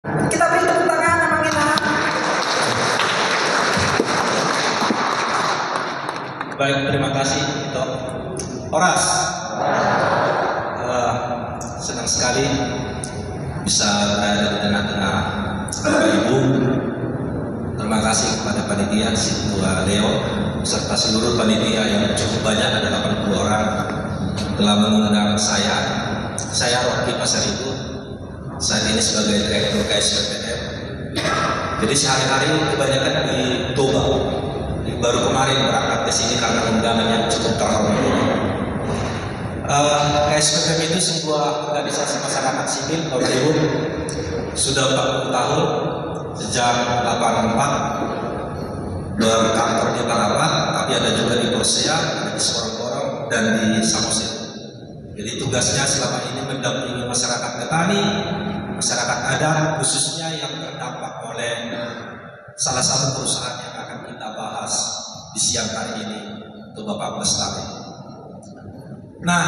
Kita beri tepuk tangan sama kita. Baik, terima kasih Tito. Horas, senang sekali bisa berada di tengah-tengah Bapak Ibu. Terima kasih kepada panitia Ketua Leo serta seluruh panitia yang cukup banyak, ada 80 orang, telah mengundang saya. Saya Rocky Pasaribu, saat ini sebagai Direktur KSPPM. Jadi sehari-hari kebanyakan di Toba. Baru kemarin berangkat ke sini karena undangan yang cukup terhormat ini. KSPPM itu sebuah organisasi masyarakat sipil, Bapak Ibu, sudah 40 tahun, sejak 84 berkantor di Parapat, tapi ada juga di Persea, ada di Sorong-Sorong, dan di Samosir. Jadi tugasnya selama ini mendampingi masyarakat petani, masyarakat adat, khususnya yang terdampak oleh salah satu perusahaan yang akan kita bahas di siang hari ini, untuk Bapak Bestari. Nah,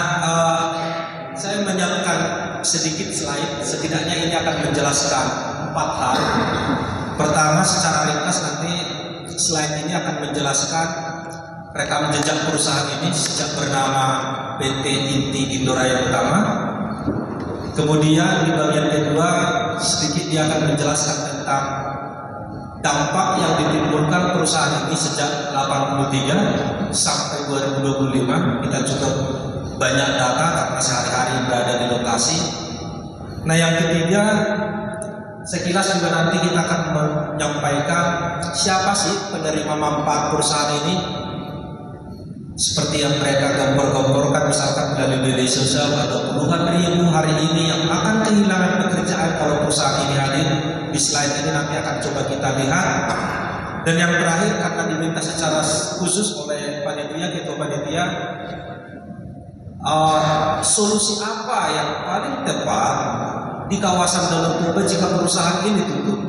saya menyiapkan sedikit slide, setidaknya ini akan menjelaskan 4 hal. Pertama, secara ringkas nanti slide ini akan menjelaskan rekam jejak perusahaan ini sejak bernama PT Inti Indoraya Utama. Kemudian di bagian kedua sedikit dia akan menjelaskan tentang dampak yang ditimbulkan perusahaan ini sejak 83 sampai 2025. Kita cukup banyak data karena sehari-hari berada di lokasi. Nah, yang ketiga, sekilas juga nanti kita akan menyampaikan siapa sih penerima manfaat perusahaan ini, seperti yang mereka gempor-gemporkan misalkan melalui media sosial, ada puluhan ribu hari ini yang akan kehilangan pekerjaan kalau perusahaan ini hadir. Di slide ini nanti akan coba kita lihat. Dan yang terakhir, karena diminta secara khusus oleh panitia, ketua panitia, solusi apa yang paling tepat di kawasan Danau Toba jika perusahaan ini tutup.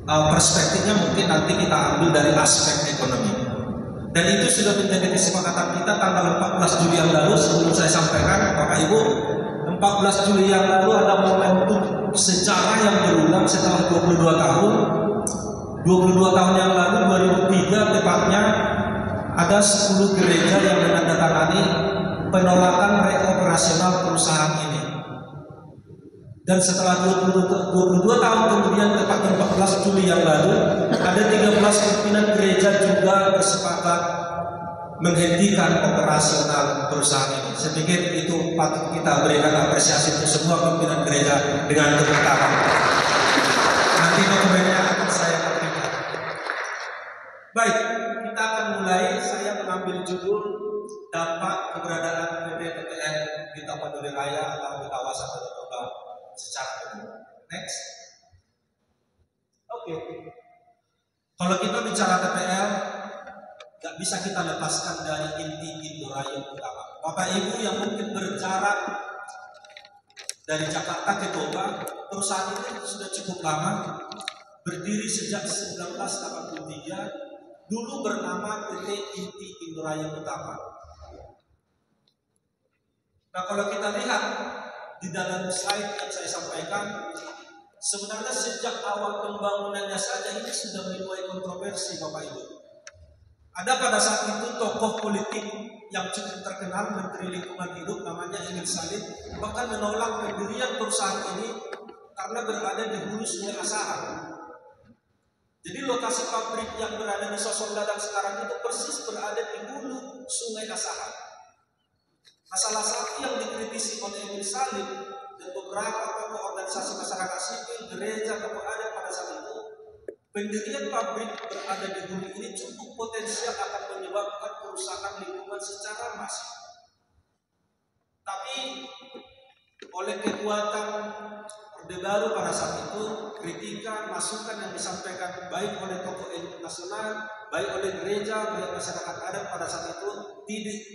Perspektifnya mungkin nanti kita ambil dari aspek ekonomi. Dan itu sudah menjadi kesepakatan kita tanggal 14 Juli yang lalu. Sebelum saya sampaikan, Bapak Ibu, 14 Juli yang lalu ada momentum sejarah yang berulang setelah 22 tahun. 22 tahun yang lalu, 2003 tepatnya, ada 10 gereja yang menandatangani penolakan reoperasional perusahaan ini. Dan setelah 22 tahun kemudian, tepatnya 14 Juli yang lalu, ada 13 pimpinan gereja juga bersepakat menghentikan operasional perusahaan ini. Saya pikir itu patut kita berikan apresiasi untuk semua pimpinan gereja dengan tepuk tangan. Nanti dokumennya akan saya berikan. Baik, kita akan mulai. Saya mengambil judul dampak keberadaan PT TPN di Tapanuli Raya atau di kawasan Danau Toba secara umum. Next. Oke. Kalau kita bicara TPL, gak bisa kita lepaskan dari inti Indoraya Utama. Bapak Ibu yang mungkin berjarak dari Jakarta ke Toba, perusahaan ini sudah cukup lama, berdiri sejak 1983, dulu bernama PT Inti Indoraya Utama. Nah, kalau kita lihat di dalam slide yang saya sampaikan, sebenarnya sejak awal pembangunannya saja ini sudah menuai kontroversi, Bapak Ibu. Ada pada saat itu tokoh politik yang cukup terkenal, Menteri Lingkungan Hidup, namanya Emil Salim, bahkan menolak pendirian perusahaan ini karena berada di hulu Sungai Asahan. Jadi lokasi pabrik yang berada di Sosok Ladang sekarang itu persis berada di hulu Sungai Asahan. Nah, salah satu yang dikritisi oleh Emil Salim dan beberapa tokoh organisasi masyarakat sipil, gereja, tokoh adat pada saat itu, pendirian pabrik berada di hulu ini cukup potensial akan menyebabkan kerusakan lingkungan secara masif. Tapi oleh kekuatan Orde Baru pada saat itu, kritikan, masukan yang disampaikan baik oleh tokoh elit nasional, baik oleh gereja, baik masyarakat adat pada saat itu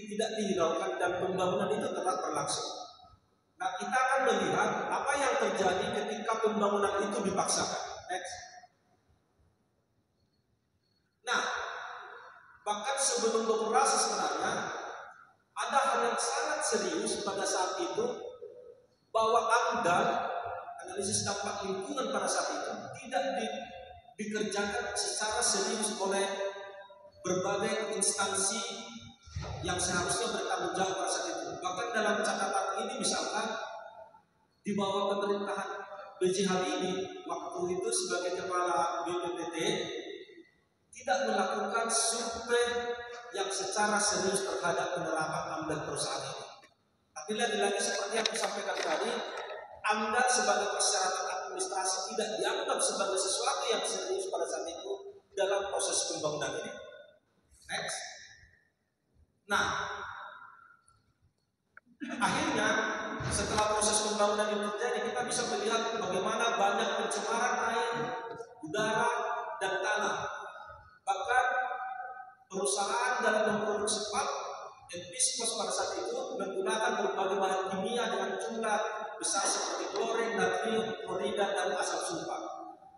tidak dihiraukan dan pembangunan itu tetap berlangsung. Nah, kita akan melihat apa yang terjadi ketika pembangunan itu dipaksakan. Next. Nah, bahkan sebelum beroperasi sebenarnya ada hal yang sangat serius pada saat itu, bahwa AMDAL analisis dampak lingkungan pada saat itu tidak dikerjakan secara serius oleh berbagai instansi yang seharusnya bertanggung jawab pada saat itu. Bahkan dalam catatan ini misalkan di bawah pemerintahan B.J. Habibie waktu itu sebagai kepala BPPT tidak melakukan survei yang secara serius terhadap penerapan AMDAL perusahaan ini. Tapi lagi-lagi seperti yang disampaikan tadi, AMDAL sebagai persyaratan administrasi tidak dianggap sebagai sesuatu yang serius pada saat itu dalam proses pembangunan ini. Next. Nah, akhirnya setelah proses pembangunan ini terjadi, kita bisa melihat bagaimana banyak pencemaran air, udara, dan tanah. Bahkan perusahaan dalam memproduksi pulp dan viskos pada saat itu menggunakan berbagai bahan kimia dengan jumlah besar seperti klorin, natrium, klorida, dan asam sulfat.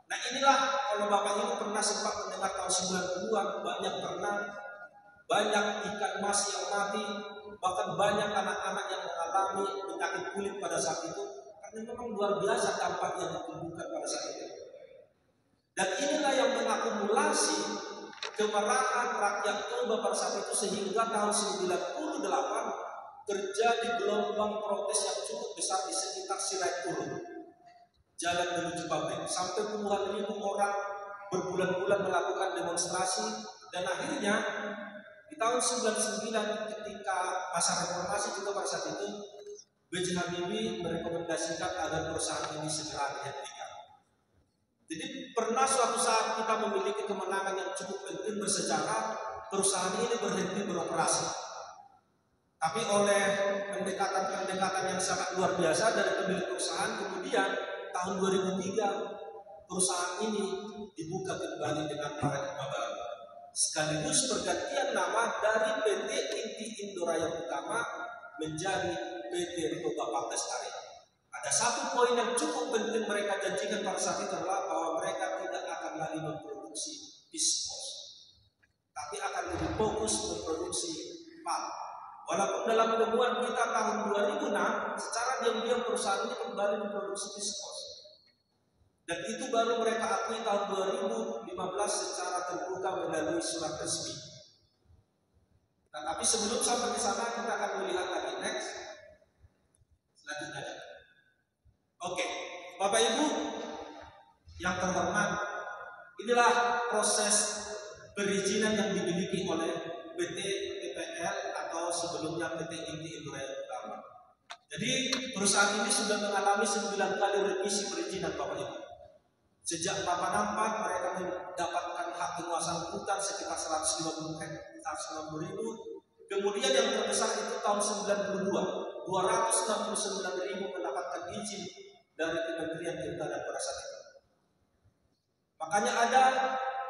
Nah inilah, kalau Bapak Ibu pernah sempat mendengar tahun 90-an, banyak ikan mas yang mati, bahkan banyak anak-anak yang mengalami penyakit kulit pada saat itu, karena memang luar biasa dampak yang ditimbulkan pada saat itu. Dan inilah yang mengakumulasi kemarahan rakyat Toba pada saat itu sehingga tahun 98 terjadi gelombang protes yang cukup besar di sekitar Sirait Turun, jalan menuju pabrik, sampai puluhan ribu orang berbulan-bulan melakukan demonstrasi. Dan akhirnya di tahun 99 ketika masa reformasi juga pada saat itu B.J. Habibie merekomendasikan agar perusahaan ini segera dihentikan. Jadi pernah suatu saat kita memiliki kemenangan yang cukup penting bersejarah, perusahaan ini berhenti beroperasi. Tapi oleh pendekatan-pendekatan yang sangat luar biasa dari pemilik perusahaan, kemudian tahun 2003 perusahaan ini dibuka kembali dengan paradigma baru. Sekaligus pergantian nama dari PT Inti Indoraya Utama menjadi PT Toba Pulp Lestari. Ada satu poin yang cukup penting mereka janjikan pada saat itu adalah bahwa mereka tidak akan lagi memproduksi viskos, tapi akan lebih fokus memproduksi pulp. Walaupun dalam temuan kita tahun 2006 secara diam-diam perusahaan ini kembali memproduksi viskos, dan itu baru mereka akui tahun 2015 secara terbuka melalui surat resmi. Nah, tapi sebelum sampai ke sana kita akan melihat lagi next selanjutnya. Oke, Bapak Ibu yang terhormat, inilah proses perizinan yang dimiliki oleh PT PPL atau sebelumnya PT Inti Indoraya Utama. Jadi perusahaan ini sudah mengalami 9 kali revisi perizinan Bapak Ibu. Sejak 84 mereka mendapatkan hak penguasaan hutan sekitar 150 ribu. Kemudian yang terbesar itu tahun 92, 269 ribu mendapatkan izin dari Kementerian Kehutanan pada saat itu. Makanya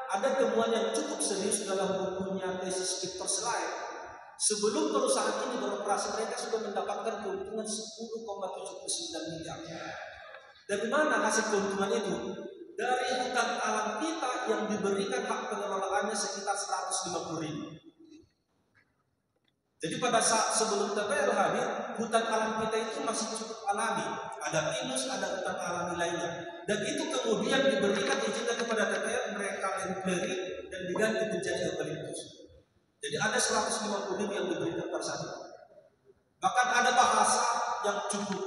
ada temuan yang cukup serius dalam bukunya tesis Victor Slide. Sebelum perusahaan ini beroperasi, mereka sudah mendapatkan keuntungan 10,79 miliar. Dari mana hasil keuntungan itu? Dari hutan alam kita yang diberikan hak pengelolaannya sekitar 150 ribu. Jadi pada saat sebelum TPL hadir, hutan alam kita itu masih cukup alami. Ada pinus, ada hutan alami lainnya. Dan itu kemudian diberikan izinnya kepada TPL, mereka clearing dan diganti menjadi eukaliptus. Jadi ada 150 ribu yang diberikan pada saat itu. Bahkan ada bahasa yang cukup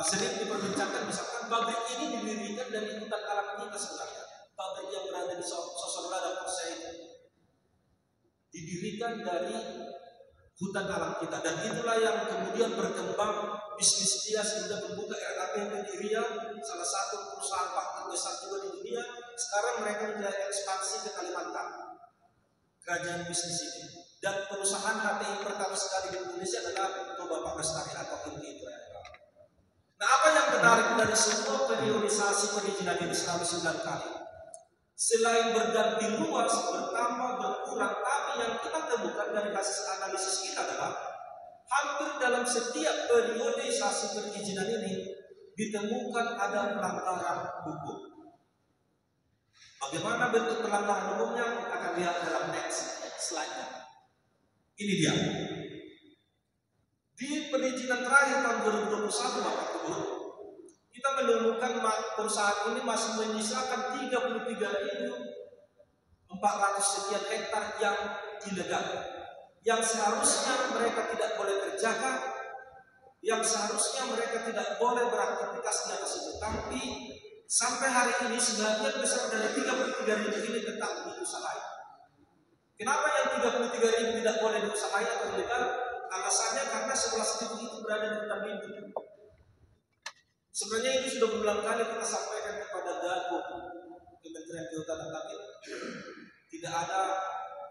sering diperbincangkan, misalkan pabrik ini didirikan dari hutan alam kita sebenarnya. Pabrik yang berada di Sosorla dan Persei didirikan dari hutan alam kita, dan itulah yang kemudian berkembang bisnis dia sehingga membuka RAPP di Riau, salah satu perusahaan pakan besar juga di dunia. Sekarang mereka mulai ekspansi ke Kalimantan, kerajaan bisnis ini. Dan perusahaan HTI pertama sekali di Indonesia adalah Toba Pulp Lestari atau Inti Indoraya. Nah, apa yang menarik dari semua periodisasi perizinan ini selama 9 kali? Selain berganti luas, bertambah, berkurang, tapi yang kita temukan dari hasil analisis kita adalah hampir dalam setiap periodisasi perizinan ini ditemukan ada pelanggaran hukum. Bagaimana bentuk pelanggaran hukumnya? Kita akan lihat dalam next slide-nya. Ini dia. Di perizinan terakhir tahun 2021 Bapak Ibu, kita menemukan perusahaan ini masih menyisakan 33.400 sekian hektar yang ilegal, yang seharusnya mereka tidak boleh kerjakan, yang seharusnya mereka tidak boleh beraktivitas di atas itu. Tapi sampai hari ini sebagian besar dari 33.000 ini tetap diusahakan. Kenapa yang 33.000 tidak boleh diusahakan atau ilegal? Alasannya karena 11.000 itu berada di hutan lindung. Sebenarnya ini sudah berulang kali kita sampaikan kepada Dago, Kementerian Kehutanan, tapi tidak ada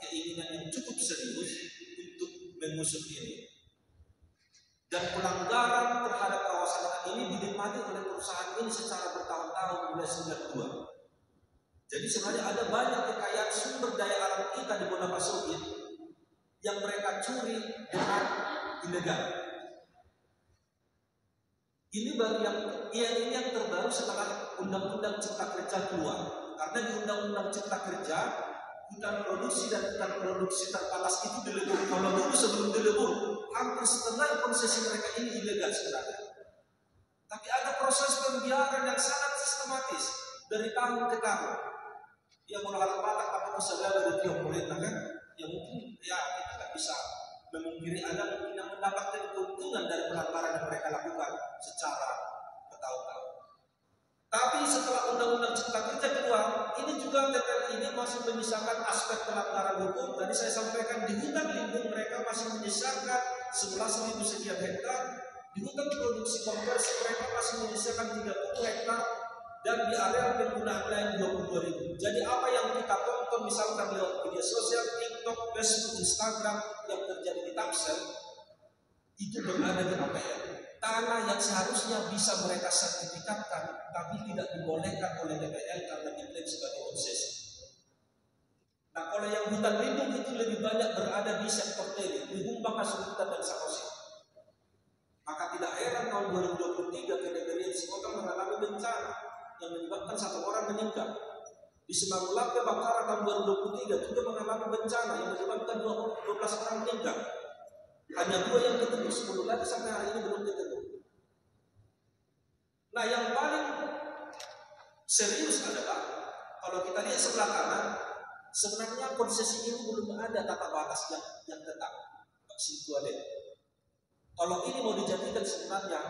keinginan yang cukup serius untuk mengusut ini. Dan pelanggaran terhadap kawasan ini dinikmati oleh perusahaan ini secara bertahun-tahun mulai 92. Jadi sebenarnya ada banyak kekayaan sumber daya alam kita di Bonapa Soviet yang mereka curi dengan ilegal. Ini baru yang terbaru setelah Undang-Undang Cipta Kerja keluar. Karena di Undang-Undang Cipta Kerja, hutan produksi dan hutan produksi terbatas itu dilebur. Kalau dulu sebelum dilebur, hampir setengah konsesi mereka ini ilegal sebenarnya. Tapi ada proses pembiaran yang sangat sistematis dari tahun ke tahun. Yang menghalang batak apa usaha dari tiap pemerintah kan? Yang mungkin ya kita tidak bisa memungkiri ada mungkin yang mendapatkan keuntungan dari pelanggaran yang mereka lakukan secara bertahun-tahun. Tapi setelah Undang-Undang Cipta Kerja keluar, ini juga TPL ini masih menyisakan aspek pelanggaran hukum. Tadi saya sampaikan di hutan lindung mereka masih menyisakan 11.000 sekian hektar, di hutan produksi konversi mereka masih menyisakan 30 hektar, dan di area penggunaan lain 22.000. Jadi apa yang kita tonton misalkan lewat media sosial, TikTok, Facebook, Instagram yang terjadi di Tangsel, itu berada di APL. Tanah yang seharusnya bisa mereka sertifikatkan, tapi tidak dibolehkan oleh DPL karena diklaim sebagai konsesi. Nah, kalau yang hutan lindung itu lebih banyak berada di sektor tele, di Humbang, Kasulitan, dan Sakosi. Maka tidak heran tahun 2023 Kedegerian Sikota mengalami bencana yang menyebabkan 1 orang meninggal. Di Semanggulang kebakaran tahun 2023 juga mengalami bencana yang menyebabkan 12 orang meninggal. Hanya 2 yang ketemu, 10 lagi sampai hari ini belum ketemu. Nah, yang paling serius adalah kalau kita lihat sebelah kanan, sebenarnya konsesi ini belum ada tata batas yang tetap. Kalau ini mau dijadikan sebenarnya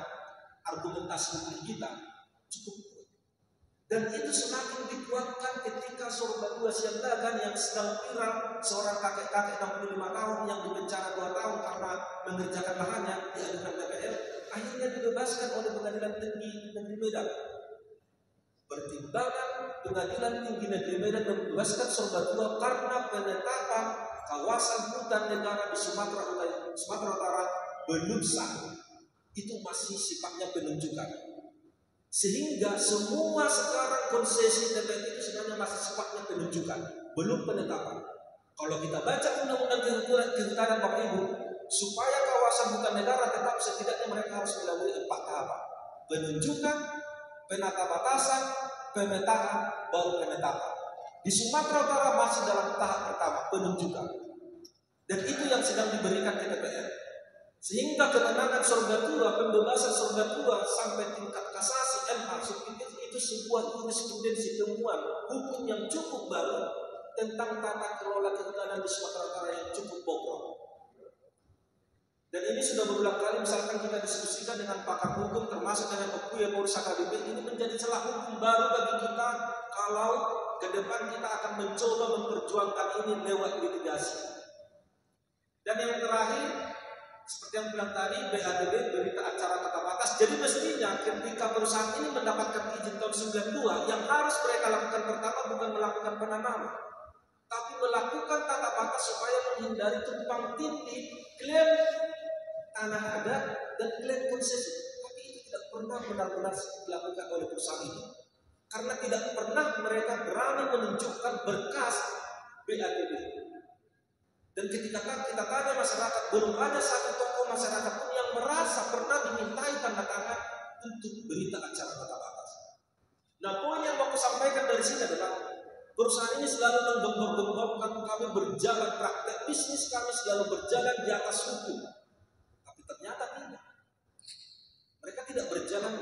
argumentasi hukum kita cukup kuat. Dan itu semakin dikuatkan ketika Sorba II Siandagan yang sedang viral, seorang kakek-kakek 65 tahun yang dipenjara 2 tahun karena mengerjakan lahannya diadukan DPR, akhirnya dibebaskan oleh Pengadilan Tinggi Negeri Medan. Pertimbangan Pengadilan Tinggi Negeri Medan membebaskan Sorba II karena penetapan kawasan hutan negara di Sumatera Utara belum sah. Itu masih sifatnya penunjukan. Sehingga semua sekarang konsesi TPL itu sebenarnya masih sifatnya penunjukan, belum penetapan. Kalau kita baca Undang-Undang Kehutanan Bapak Ibu, supaya kawasan hutan negara tetap setidaknya mereka harus melalui 4 tahapan: penunjukan, penata batasan, pemetaan, baru penetapan. Di Sumatera Utara masih dalam tahap pertama, penunjukan. Dan itu yang sedang diberikan ke TPL. Sehingga kemenangan Sorga II, pembebasan Sorga II sampai tingkat kasasi MH itu sebuah jurisprudensi temuan hukum yang cukup baru tentang tata kelola kehutanan di Sumatera Utara yang cukup bobrok. Dan ini sudah berulang kali misalkan kita diskusikan dengan pakar hukum termasuk dengan Okuya Polres KBP, ini menjadi celah hukum baru bagi kita kalau ke depan kita akan mencoba memperjuangkan ini lewat litigasi. Dan yang terakhir, seperti yang bilang tadi, BATB berita acara tata batas. Jadi mestinya ketika perusahaan ini mendapatkan izin tahun 92, yang harus mereka lakukan pertama bukan melakukan penanaman, tapi melakukan tata batas supaya menghindari tumpang tindih klaim tanah adat dan klaim konsesi. Tapi itu tidak pernah benar-benar dilakukan oleh perusahaan ini, karena tidak pernah mereka berani menunjukkan berkas BATB. Dan ketika kita tanya masyarakat, belum ada satu tokoh masyarakat pun yang merasa pernah dimintai tanda tangan untuk berita acara tata batas. Nah, poin yang mau aku sampaikan dari sini adalah perusahaan ini selalu menggembor-gemborkan kami berjalan, praktek bisnis kami selalu berjalan di atas hukum. Tapi ternyata tidak. Mereka tidak berjalan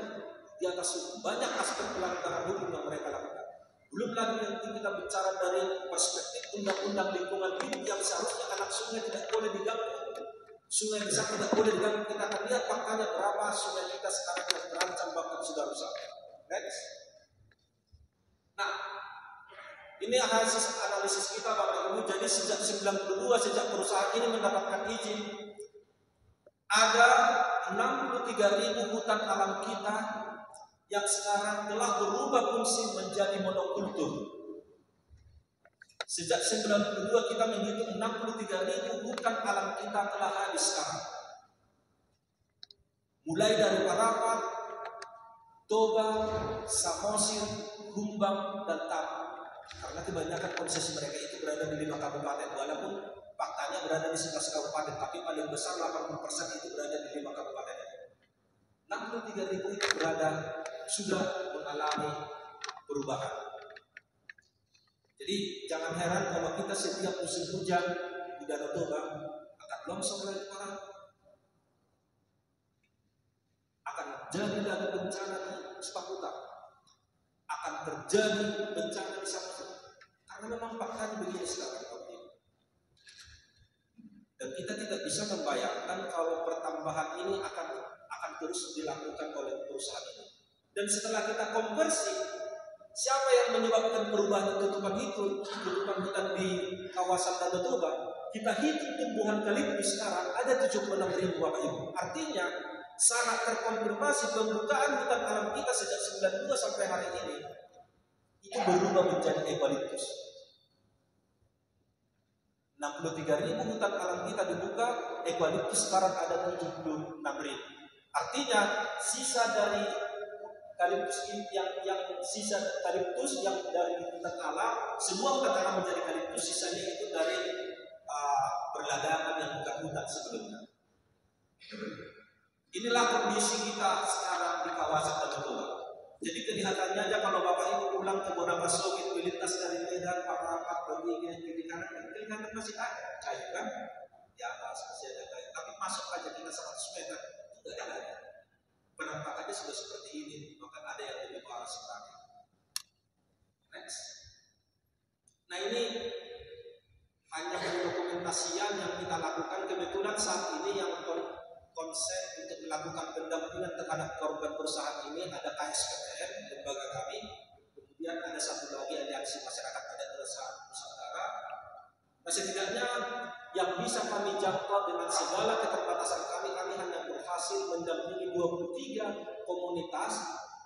di atas banyak aspek pelanggaran hukum yang mereka lakukan. Belum lagi nanti kita bicara dari perspektif undang-undang lingkungan hidup yang seharusnya anak sungai tidak boleh diganggu. Sungai besar tidak boleh diganggu. Kita akan lihat faktanya berapa sungai kita sekarang yang terancam bahkan sudah rusak. Next. Nah, ini hasil analisis kita Bapak Ibu. Jadi sejak 92 sejak perusahaan ini mendapatkan izin, ada 63.000 hutan alam kita yang sekarang telah berubah fungsi menjadi monokultur. Sejak 92 kita menghitung 63.000 hutan alam kita telah habis sekarang. Mulai dari Parapat, Toba, Samosir, Humbang, dan Tapa. Karena kebanyakan konsesi mereka itu berada di 5 kabupaten. Walaupun faktanya berada di 11 kabupaten, tapi paling besar 80% itu berada di 5 kabupaten. 63.000 itu sudah mengalami perubahan. Jadi jangan heran kalau kita setiap musim hujan di Danau Toba akan longsor lagi parah, akan jadi lagi bencana di Sepakuta, akan terjadi bencana di Samosir. Karena memang faktanya begini sekarang. Dan kita tidak bisa membayangkan kalau pertambahan ini akan terus dilakukan oleh perusahaan ini. Dan setelah kita konversi, siapa yang menyebabkan perubahan tutupan hutan di kawasan Danau Toba? Kita hitung tumbuhan eukaliptus sekarang ada 76.000 Bapak Ibu. Artinya sangat terkonfirmasi pembukaan hutan alam kita sejak 92 sampai hari ini itu berubah menjadi eukaliptus. 63.000 hutan alam kita dibuka, eukaliptus sekarang ada 76.000. Artinya sisa dari eukaliptus yang sisa eukaliptus yang dari hutan alam, semua hutan alam menjadi eukaliptus, sisanya itu dari perladangan yang bukan hutan sebelumnya. Inilah kondisi kita sekarang di kawasan Danau Toba. Jadi kelihatannya aja kalau Bapak Ibu pulang ke Bonapasogit, melintas dari Medan, Parapat, Beringin, kiri kanan, kelihatan masih ada kayu kan? Di atas masih ada kayu. Tapi masuk aja kita 100 meter, tidak ada. Penampakannya sudah seperti ini, bahkan ada yang lebih parah sebenarnya. Next. Nah ini hanya pendokumentasian yang kita lakukan. Kebetulan saat ini yang konsep untuk melakukan pendampingan terhadap korban perusahaan ini ada KSPTN, lembaga kami. Kemudian ada satu lagi aliansi masyarakat adat Nusantara. Nah setidaknya yang bisa kami jangkau dengan segala keterbatasan kami hanya berhasil mendampingi 23 komunitas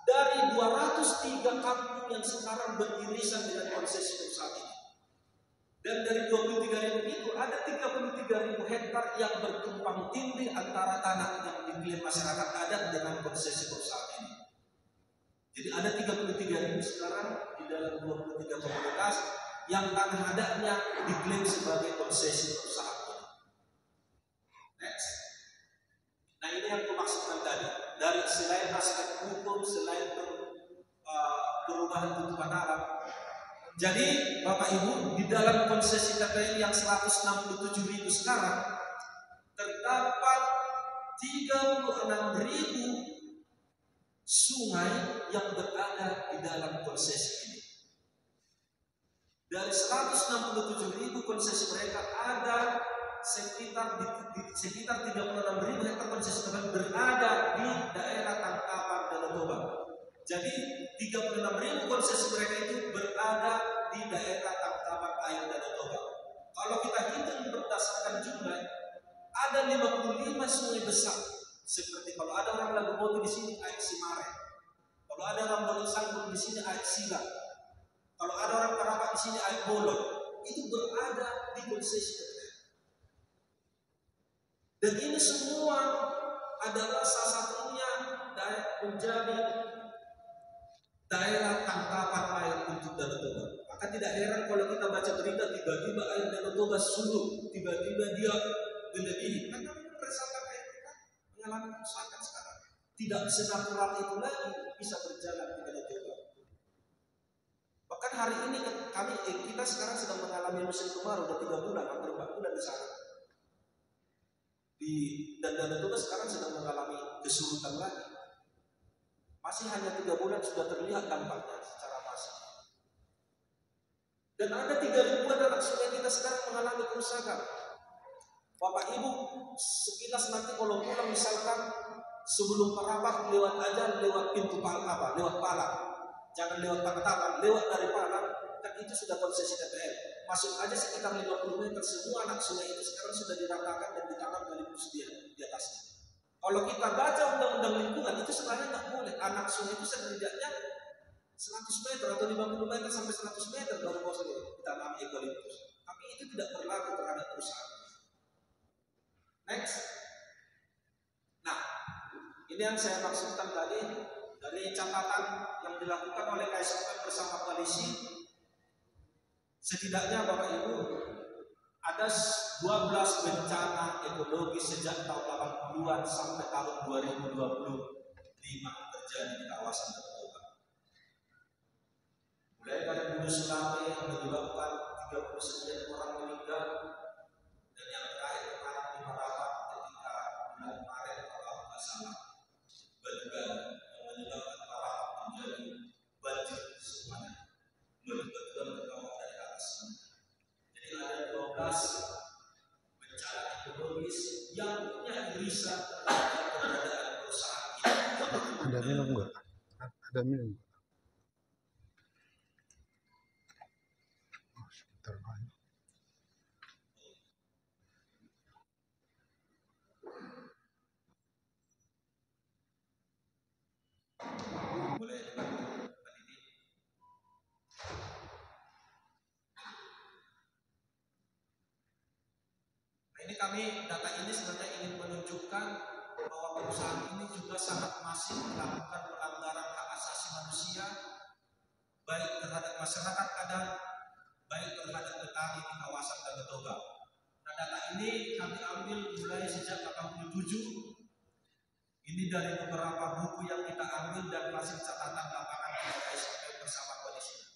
dari 203 kampung yang sekarang beririsan dengan konsesi perusahaan ini. Dan dari 23.000 itu ada 33.000 hektar yang bertumpang tindih antara tanah yang diklaim masyarakat adat dengan konsesi perusahaan ini. Jadi ada 33.000 sekarang di dalam 23 komunitas yang tanah adatnya diklaim sebagai konsesi perusahaan ini. Next. Nah ini yang kumaksudkan tadi. Dari selain aspek hukum, selain perubahan tutupan alam. Jadi Bapak Ibu, di dalam konsesi KPL yang 167.000 sekarang terdapat 36.000 sungai yang berada di dalam konsesi ini. Dari 167.000 konsesi mereka ada sekitar 36.000 hektar konsesi berada di daerah tangkapan Danau Toba. Jadi 36.000 konsesi mereka itu berada di daerah tangkapan air Danau Toba. Kalau kita hitung berdasarkan jumlah, ada 55 sungai besar. Seperti kalau ada orang Lagu Boto di sini air Simare. Kalau ada orang Bolong di sini air Sila. Kalau ada orang Parapat di sini air Bolong. Itu berada di konsesi KPL. Dan ini semua adalah salah satunya menjadi daerah tangkapan air untuk Danau Toba. Maka tidak heran kalau kita baca berita tiba-tiba air Danau Toba surut, tiba-tiba dia melebihi. Karena berdasarkan air kita mengalami kerusakan sekarang. Tidak senatural itu lagi bisa berjalan di Danau Toba. Bahkan hari ini kita sekarang sedang mengalami musim kemarau udah 3 bulan, hampir 4 bulan di sana. Dan Danau Toba sekarang sedang mengalami kesurutan lagi. Masih hanya 3 bulan sudah terlihat dampaknya secara masif. Dan ada 3.000-an anak sungai kita sekarang mengalami kerusakan. Bapak Ibu, sekilas nanti kalau pulang misalkan sebelum merapat lewat aja lewat pintu lewat palang, jangan lewat Pakataban, lewat dari palang, kan itu sudah konsesi TPL. Masuk aja sekitar 50 meter, semua anak sungai itu sekarang sudah diratakan dan ditanam galibus di atasnya. Kalau kita baca undang-undang lingkungan itu sebenarnya nggak boleh, anak sungai itu setidaknya 100 meter atau 50 meter sampai 100 meter baru boleh ditanam eukaliptus. Tapi itu tidak berlaku terhadap perusahaan. Next. Nah, ini yang saya maksudkan tadi dari catatan yang dilakukan oleh KSKM bersama koalisi. Setidaknya Bapak Ibu ada 12 bencana ekologi sejak tahun 80-an sampai tahun 2025 terjadi di kawasan Toba. Mulai dari Gunung Tsunami yang menyebabkan 39 orang meninggal, dan yang terakhir kemarin di Marapat ketika bulan Maret kalau tidak salah, Beluga yang menyebabkan Marapat menjadi banjir semuanya, menyebabkan ke bawah dari atas. Jadi ada 12 bencana ekologis yang punya irisan terhadap keberadaan perusahaan ini. Ada minum enggak? Ada minum enggak? Oh, sebentar lagi. Boleh dibantu Pak Didi? Nah, ini kami data ini sebenarnya ingin menunjukkan bahwa perusahaan ini juga sangat masif melakukan pelanggaran hak asasi manusia, baik terhadap masyarakat adat, baik terhadap petani di kawasan Danau Toba. Nah, data ini kami ambil mulai sejak 87. Ini dari beberapa buku yang kita ambil dan hasil catatan lapangan dari KSKM bersama koalisi.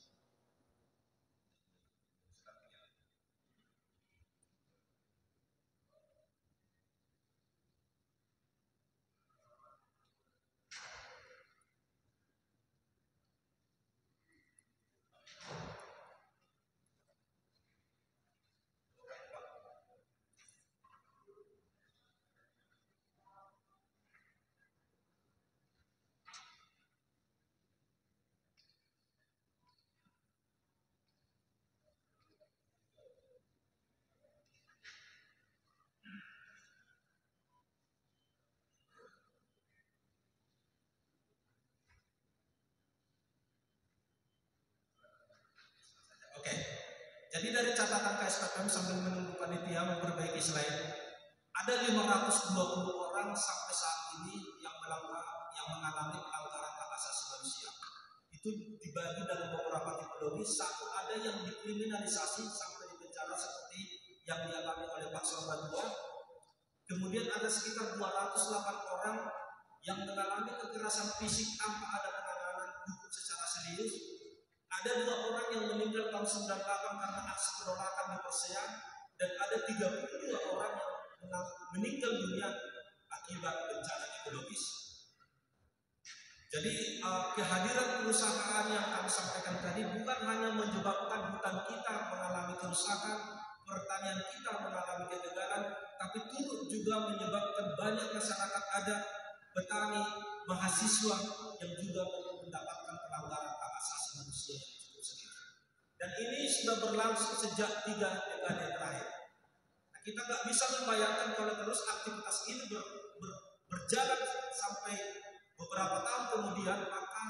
Oke, jadi dari catatan KSKM sambil menunggu panitia memperbaiki slide, ada 520 orang sampai saat ini yang mengalami pelanggaran hak asasi manusia. Itu dibagi dalam beberapa tipologi. Satu, ada yang dikriminalisasi sampai dipenjara seperti yang dialami oleh Pak Sorbatua. Kemudian ada sekitar 208 orang yang mengalami kekerasan fisik tanpa ada penanganan hukum secara serius. Ada 2 orang yang meninggal tahun 98 karena aksi penolakan di Persea, dan ada 32 orang yang meninggal dunia akibat bencana ekologis. Jadi kehadiran perusahaan yang kami sampaikan tadi bukan hanya menyebabkan hutan kita mengalami kerusakan, pertanian kita mengalami kegagalan, tapi turut juga menyebabkan banyak masyarakat adat, petani, mahasiswa yang juga mendapatkan pelanggaran hak asasi manusia yang cukup serius. Dan ini sudah berlangsung sejak 3 dekade terakhir. Nah, kita nggak bisa membayangkan kalau terus aktivitas ini berjalan sampai beberapa tahun kemudian, maka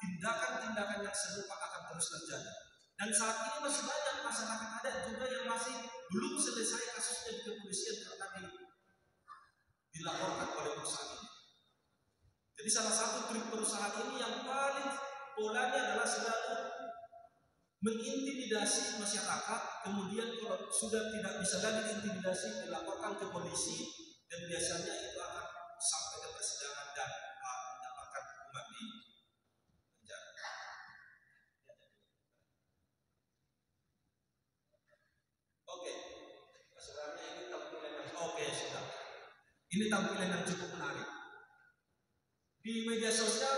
tindakan-tindakan yang serupa akan terus terjadi. Dan saat ini masih banyak masyarakat adat juga yang masih belum selesai kasusnya di kepolisian karena dilaporkan oleh perusahaan ini. Jadi salah satu trik perusahaan ini yang paling polanya adalah selalu mengintimidasi masyarakat, kemudian kalau sudah tidak bisa lagi diintimidasi, dilaporkan ke polisi, dan biasanya itu akan sampai ke persidangan dan mendapatkan hukuman di penjara. Oke, sebenarnya ini tampilan yang sudah. Ini tampilan yang cukup menarik. Di media sosial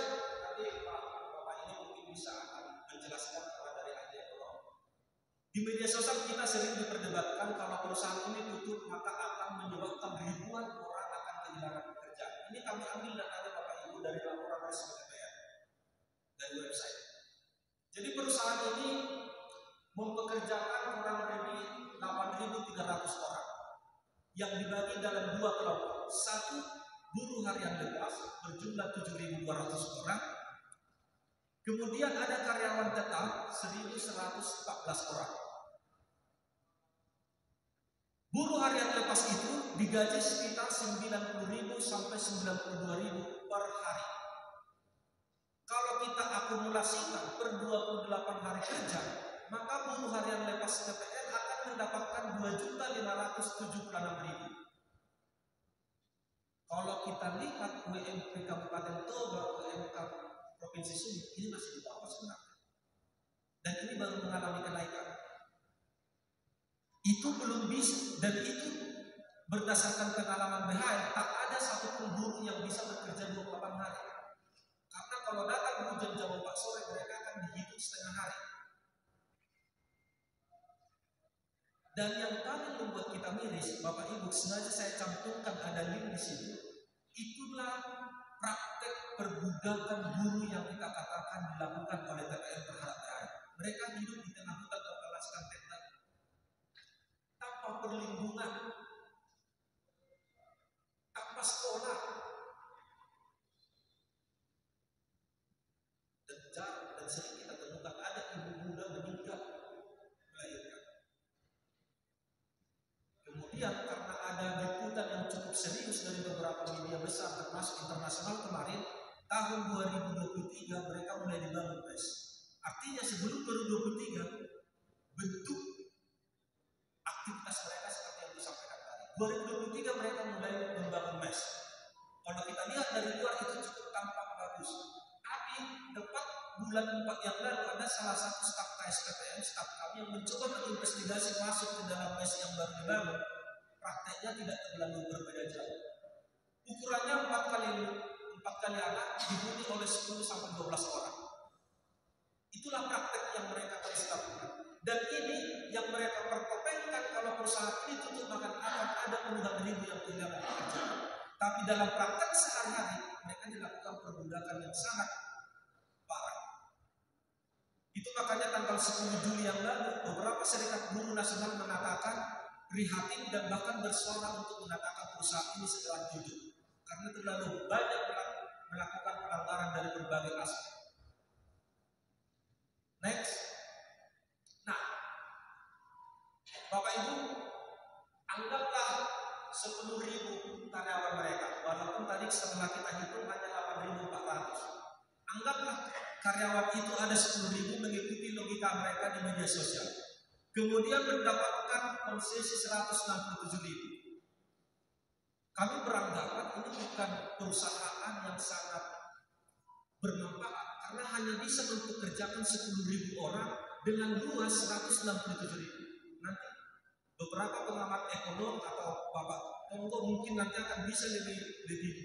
Di media sosial kita sering diperdebatkan kalau perusahaan ini tutup maka akan menyebabkan ribuan orang akan kehilangan pekerjaan. Ini kami ambil datanya Bapak Ibu dari laporan resmi DPR dari website. Jadi perusahaan ini mempekerjakan kurang lebih 8.300 orang yang dibagi dalam dua kelompok. Satu, buruh harian lepas berjumlah 7.200 orang. Kemudian ada karyawan tetap 1.114 orang. Buruh harian lepas itu digaji sekitar 90.000 sampai 92.000 per hari. Kalau kita akumulasikan per 28 hari kerja, maka buruh harian lepas PPN akan mendapatkan 2.576.000. Kalau kita lihat UMP Kabupaten Toba, UMK Provinsi Sumut, ini masih di bawah sebenarnya. Dan ini baru mengalami kenaikan. Itu belum bisa, dan itu berdasarkan pengalaman BHL, tak ada satupun buruh yang bisa bekerja 28 hari. Karena kalau datang hujan jam 4 sore, mereka akan dihitung setengah hari. Dan yang paling membuat kita miris, Bapak Ibu, sengaja saya cantumkan ada link di sini. Itulah praktek perbudakan buruh yang kita katakan dilakukan oleh TPN terhadap BHL. Mereka hidup di tengah hutan berkelaskan tenda tanpa perlindungan, tanpa sekolah, dan sering kita temukan ada ibu muda meninggal melahirkan. Kemudian karena ada liputan yang cukup serius dari beberapa media besar termasuk internasional kemarin, tahun 2023 mereka mulai dibangun PES. Artinya sebelum 2023 bentuk aktivitas mereka seperti yang disampaikan tadi. 2023 mereka mulai membangun MES. Kalau kita lihat dari luar itu cukup tampak bagus. Tapi tepat bulan 4 yang lalu ada salah satu staf KSPPN, staf kami yang mencoba menginvestigasi masuk ke dalam MES yang baru dibangun. Prakteknya tidak terlalu berbeda jauh. Ukurannya 4 kali anak dihuni oleh 10 sampai 12 orang. Itulah praktek yang mereka terus lakukan. Dan ini yang mereka pertopengkan kalau perusahaan ini tutup maka akan ada puluhan ribu yang kehilangan pekerjaan. Tapi dalam praktek sehari-hari mereka dilakukan perbudakan yang sangat parah. Itu makanya tanggal 10 Juli yang lalu beberapa serikat buruh nasional mengatakan prihatin dan bahkan bersuara untuk mengatakan perusahaan ini segera tutup karena terlalu banyak melakukan pelanggaran dari berbagai aspek. Next. Nah, Bapak Ibu, anggaplah 10.000 karyawan mereka, walaupun tadi setelah kita hitung hanya 8.400. Anggaplah karyawan itu ada 10.000 mengikuti logika mereka di media sosial. Kemudian mendapatkan konsesi 167.000. Kami beranggapan ini bukan perusahaan yang sangat bermanfaat karena hanya bisa mempekerjakan 10.000 orang dengan luas 167.000. Nanti beberapa pengamat ekonom atau Bapak Tonggo mungkin nanti akan bisa lebih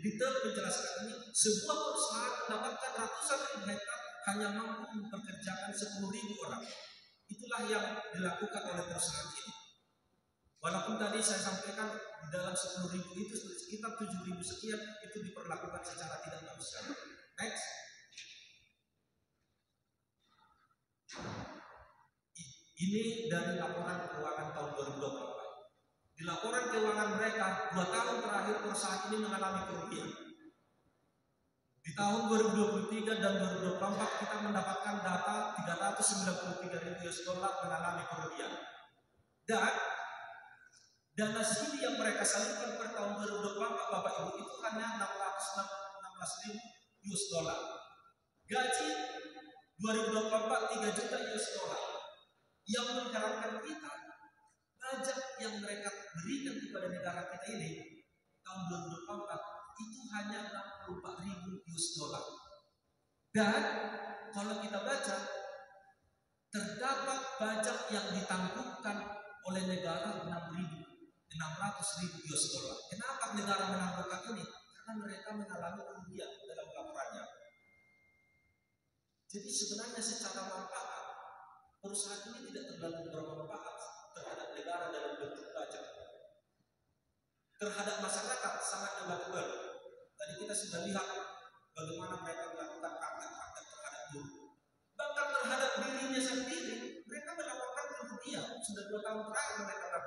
detail menjelaskan ini. Sebuah perusahaan mendapatkan ratusan ribu hektar hanya mampu mempekerjakan 10.000 orang. Itulah yang dilakukan oleh perusahaan ini. Walaupun tadi saya sampaikan di dalam 10.000 itu sekitar 7.000 sekian itu diperlakukan secara tidak manusiawi. Next. Ini dari laporan keuangan tahun 2024. Di laporan keuangan mereka 2 tahun terakhir perusahaan ini mengalami kerugian. Di tahun 2023 dan 2024 kita mendapatkan data 393.000 US dollar mengalami kerugian. Dan dana sini yang mereka salurkan per tahun 2024 Bapak Ibu itu hanya 616.000 US dollar. Gaji 2024 3 juta US dollar. Yang mengharapkan kita pajak yang mereka berikan kepada negara kita ini tahun 2024 itu hanya 64.000 US dollar. Dan kalau kita baca terdapat pajak yang ditangguhkan oleh negara 600.000 US dollar. Kenapa negara menangguhkan ini? Karena mereka mengalami kerugian dalam laporannya. Jadi sebenarnya secara manfaat perusahaan ini tidak terlalu bermanfaat. terhadap masyarakat sangat debatable. Tadi kita sudah lihat bagaimana mereka melakukan praktek-praktek terhadap buruh. Bahkan terhadap dirinya sendiri, mereka melakukan kerugian. Sudah 2 tahun terakhir mereka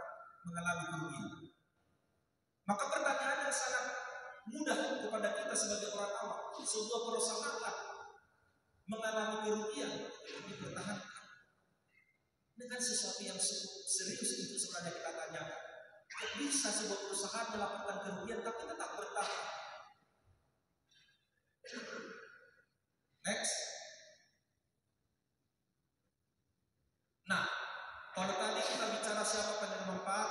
mengalami kerugian. Maka pertanyaan yang sangat mudah kepada kita sebagai orang awam, sebuah perusahaan mengalami kerugian dipertahankan dengan sesuatu yang serius itu sebenarnya kita tanyakan. Tidak bisa sebuah perusahaan melakukan kerugian tapi tetap bertahan. Next. Nah, kalau tadi kita bicara siapa penerima manfaat,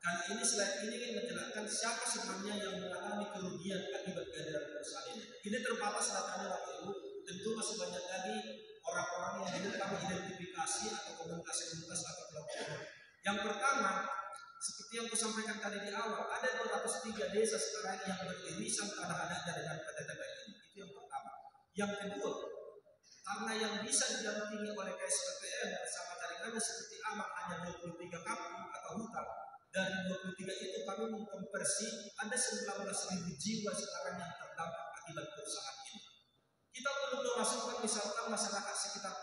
kali ini slide ini ingin menjelaskan siapa sebenarnya yang mengalami kerugian akibat kehadiran perusahaan ini. Ini terbatas datanya Bapak Ibu, tentu masih banyak lagi orang-orang yang hidup kami identifikasi atau komunitas atau kelompok. Yang pertama, seperti yang saya sampaikan tadi di awal, ada 203 desa sekarang yang beririsan tanah adatnya dengan PT TPL ini. Itu yang pertama. Yang kedua, karena yang bisa didampingi oleh KSPPM bersama jaringannya seperti AMAK hanya 23 kampung atau hutan. Dari 23 itu kami mengkonversi ada 19.000 jiwa sekarang yang terdampak akibat perusahaan ini. Kita belum memasukkan misalkan masyarakat sekitar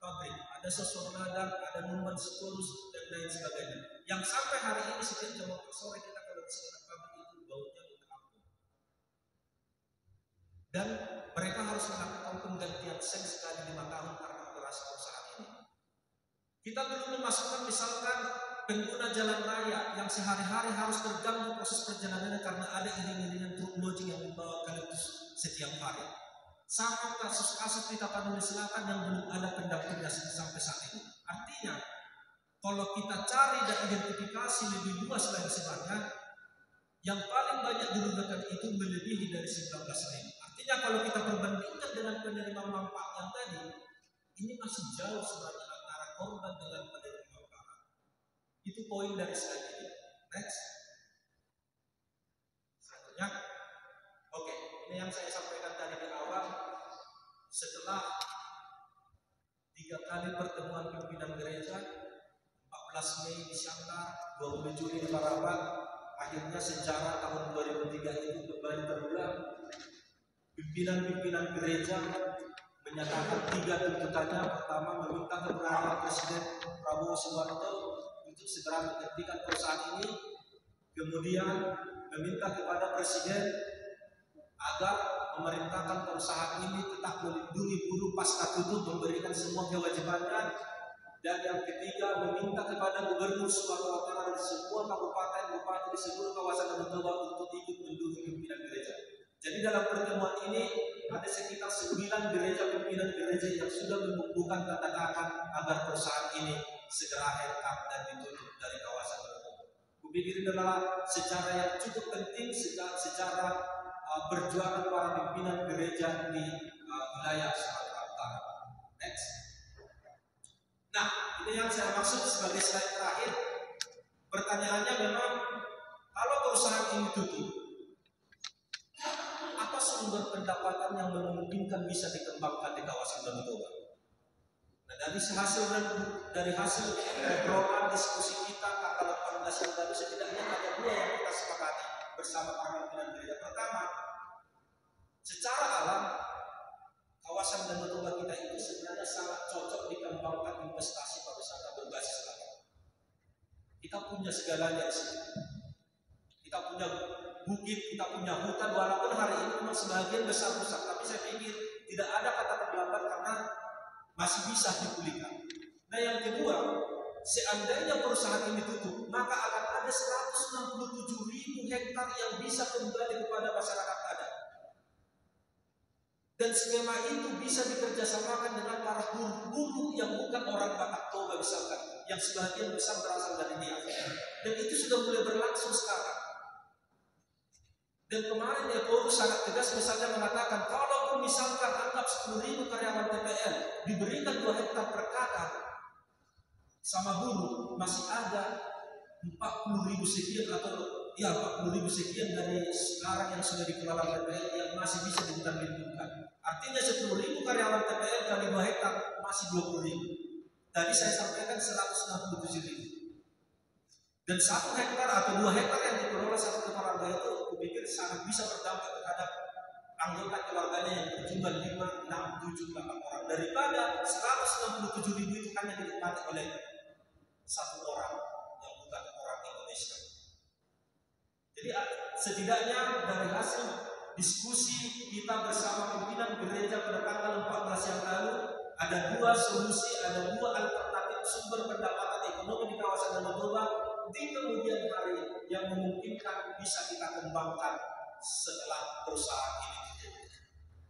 pabrik, ada Sosok Ladang, ada Numban Sekolus, dan lain sebagainya. Yang sampai hari ini setiap jam sore kita kalau di sekitar pabrik itu baunya minta ampun. Dan mereka harus melakukan penggantian seng sekali 5 tahun karena operasi perusahaan ini. Kita belum memasukkan misalkan pengguna jalan raya yang sehari-hari harus terganggu proses perjalanannya karena ada iring-iringan truk lojing yang membawa eukaliptus setiap hari. Sama kasus-kasus di Tapanuli Selatan yang belum ada pendampingnya sampai saat ini. Artinya, kalau kita cari dan identifikasi lebih luas lagi sebenarnya, yang paling banyak dirugikan itu melebihi dari 19.000. Artinya kalau kita perbandingkan dengan penerima manfaat yang tadi, ini masih jauh sebenarnya antara korban dengan penerima manfaat. Itu poin dari slide ini. Next. Selanjutnya. Oke, ini yang saya sampaikan tadi di awal. Setelah 3 kali pertemuan pimpinan gereja, 14 Mei di Siantar, 20 Juli di Parapat, akhirnya sejarah tahun 2003 itu kembali terulang. Pimpinan-pimpinan gereja menyatakan 3 tuntutannya. Pertama, meminta keberadaan Presiden Prabowo Subianto untuk segera menghentikan perusahaan ini. Kemudian meminta kepada Presiden agar memerintahkan perusahaan ini tetap melindungi buruh pasca tutup, memberikan semua kewajibannya. Dan yang ketiga, meminta kepada Gubernur Sumatera Utara dan semua kabupaten bupati di seluruh kawasan Danau Toba untuk ikut mendukung pimpinan gereja. Jadi dalam pertemuan ini ada sekitar 9 gereja pimpinan gereja yang sudah membukukan tanda tangan agar perusahaan ini segera head-up dan ditutup dari kawasan Danau Toba. Kupikir ini adalah secara yang cukup penting secara perjuangan para pimpinan gereja di wilayah Sumatera Utara. Next. Nah, ini yang saya maksud sebagai slide terakhir. Pertanyaannya memang, kalau perusahaan ini tutup, apa sumber pendapatan yang memungkinkan bisa dikembangkan di kawasan Danau Toba? Nah, dari hasil obrolan diskusi kita tanggal 18 yang lalu, setidaknya ada 2 yang kita sepakati bersama para pimpinan gereja. Pertama, secara alam kawasan Danau Toba kita itu sebenarnya sangat cocok dikembangkan investasi pariwisata berbasis alam. Kita punya segalanya di sini. Kita punya bukit, kita punya hutan, walaupun hari ini memang sebagian besar rusak, tapi saya pikir tidak ada kata terlambat karena masih bisa dipulihkan. Nah, yang kedua, seandainya perusahaan ini tutup, maka akan ada 167.000 hektar yang bisa kembali kepada masyarakat adat. Dan skema itu bisa dikerjasamakan dengan para buruh yang bukan orang Batak Toba misalkan, yang sebagian besar berasal dari dia. Dan itu sudah mulai berlangsung sekarang. Dan kemarin Polri sangat tegas misalnya mengatakan, kalau misalkan anggap 10.000 karyawan TPL diberikan 2 hektar per kakak sama buruh, masih ada 40.000 sekian atau 40.000 sekian dari sekarang yang sudah dikelola TPL yang masih bisa dihutan-lindungkan. Artinya 10.000 karyawan TPL kali 2 hektar masih 20.000. Tadi saya sampaikan 167.000. Dan 1 hektar atau 2 hektar yang dikelola satu keluarga itu, aku pikir sangat bisa berdampak terhadap anggota keluarganya yang berjumlah 5, 6, 7, 8 orang. Daripada 167.000 itu hanya dinikmati oleh 1 orang yang bukan orang Indonesia. Jadi setidaknya dari hasil diskusi kita bersama pimpinan gereja pada tanggal 14 yang lalu, ada 2 solusi, ada 2 alternatif sumber pendapatan ekonomi di kawasan Danau Toba di kemudian hari yang memungkinkan bisa kita kembangkan setelah perusahaan ini ditutup.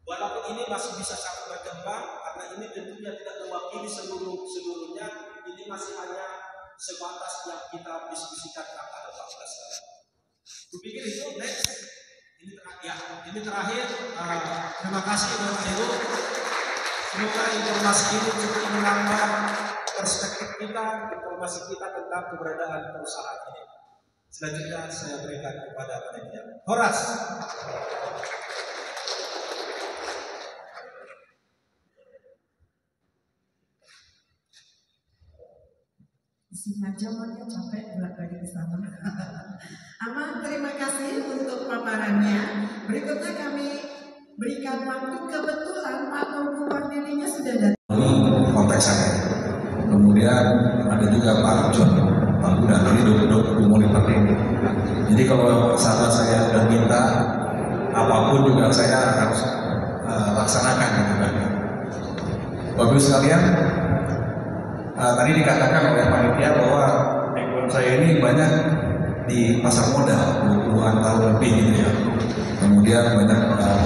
Walaupun ini masih bisa sangat berkembang, karena ini tentunya tidak mewakili seluruhnya, ini masih hanya sebatas yang kita diskusikan tanggal 14 lalu. Kupikir itu next. Ini terakhir. Terima kasih Bapak Ibu. Semoga informasi ini cukup menambah perspektif kita, informasi kita tentang keberadaan perusahaan ini. Selanjutnya saya berikan kepada panitia. Horas. Sengaja makanya capek bolak-balik ke sana. Aman, terima kasih untuk paparannya. Berikutnya kami berikan waktu, kebetulan Pak Tunggu Pardininya sudah datang. Konteks saya. Kemudian ada juga Pak John, Pak Budan, ini dua monitor ini. Jadi kalau sahabat saya sudah minta apapun juga saya harus laksanakan gitu kan. Bapak sekalian, tadi dikatakan oleh panitia bahwa background saya ini banyak di pasar modal 20-an tahun lebih gitu ya. Kemudian banyak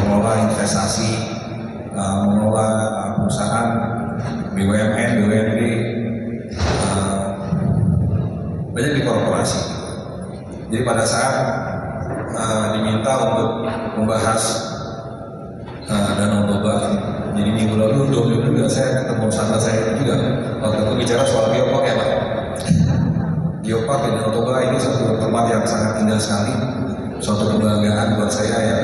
mengelola investasi, mengelola perusahaan BUMN, BUMD, banyak di korporasi. Jadi pada saat diminta untuk membahas Danau Toba, jadi minggu lalu 2 minggu juga saya ketemu sahabat saya juga waktu itu bicara soal geopark ya Pak. Geopark di Danau Toba ini satu tempat yang sangat indah sekali, suatu kebanggaan buat saya yang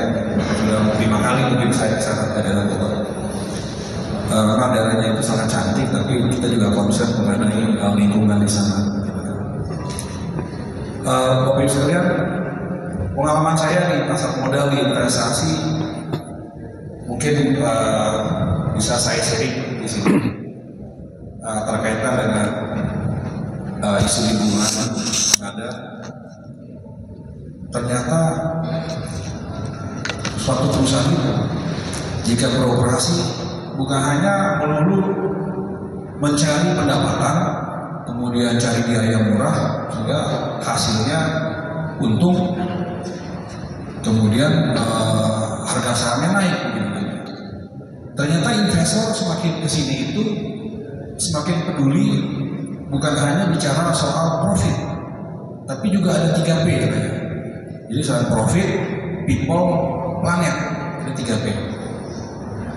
sudah 5 kali mungkin saya kesana ke Danau Toba. Memang daerahnya itu sangat cantik, tapi kita juga concern mengenai lingkungan di sana. Bapak Ibu sekalian, pengalaman saya di pasar modal, di investasi, mungkin bisa saya sharing di sini terkaitan dengan isu lingkungan ada. Ternyata suatu perusahaan itu jika beroperasi bukan hanya melulu mencari pendapatan, kemudian cari biaya murah sehingga hasilnya untung, kemudian harga sahamnya naik. Ternyata investor semakin kesini itu semakin peduli bukan hanya bicara soal profit, tapi juga ada 3P katanya. Jadi selain profit, people, planet, ada 3P.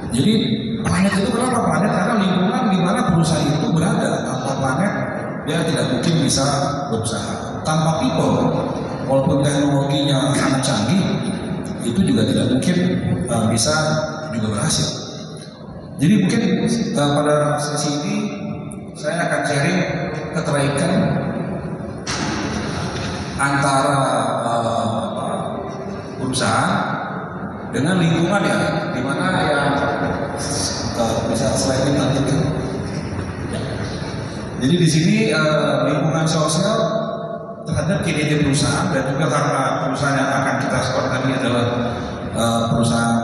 Jadi planet itu kenapa planet? Karena lingkungan di mana perusahaan itu berada. Tanpa planet dia tidak mungkin bisa berusaha. Tanpa people, walaupun teknologinya sangat canggih, itu juga tidak mungkin bisa juga berhasil. Jadi mungkin pada sesi ini saya akan sharing keterkaitan antara perusahaan dengan lingkungan ya, di mana yang bisa slide nanti. Jadi di sini lingkungan sosial terhadap kinerja perusahaan, dan juga karena perusahaan yang akan kita support tadi adalah perusahaan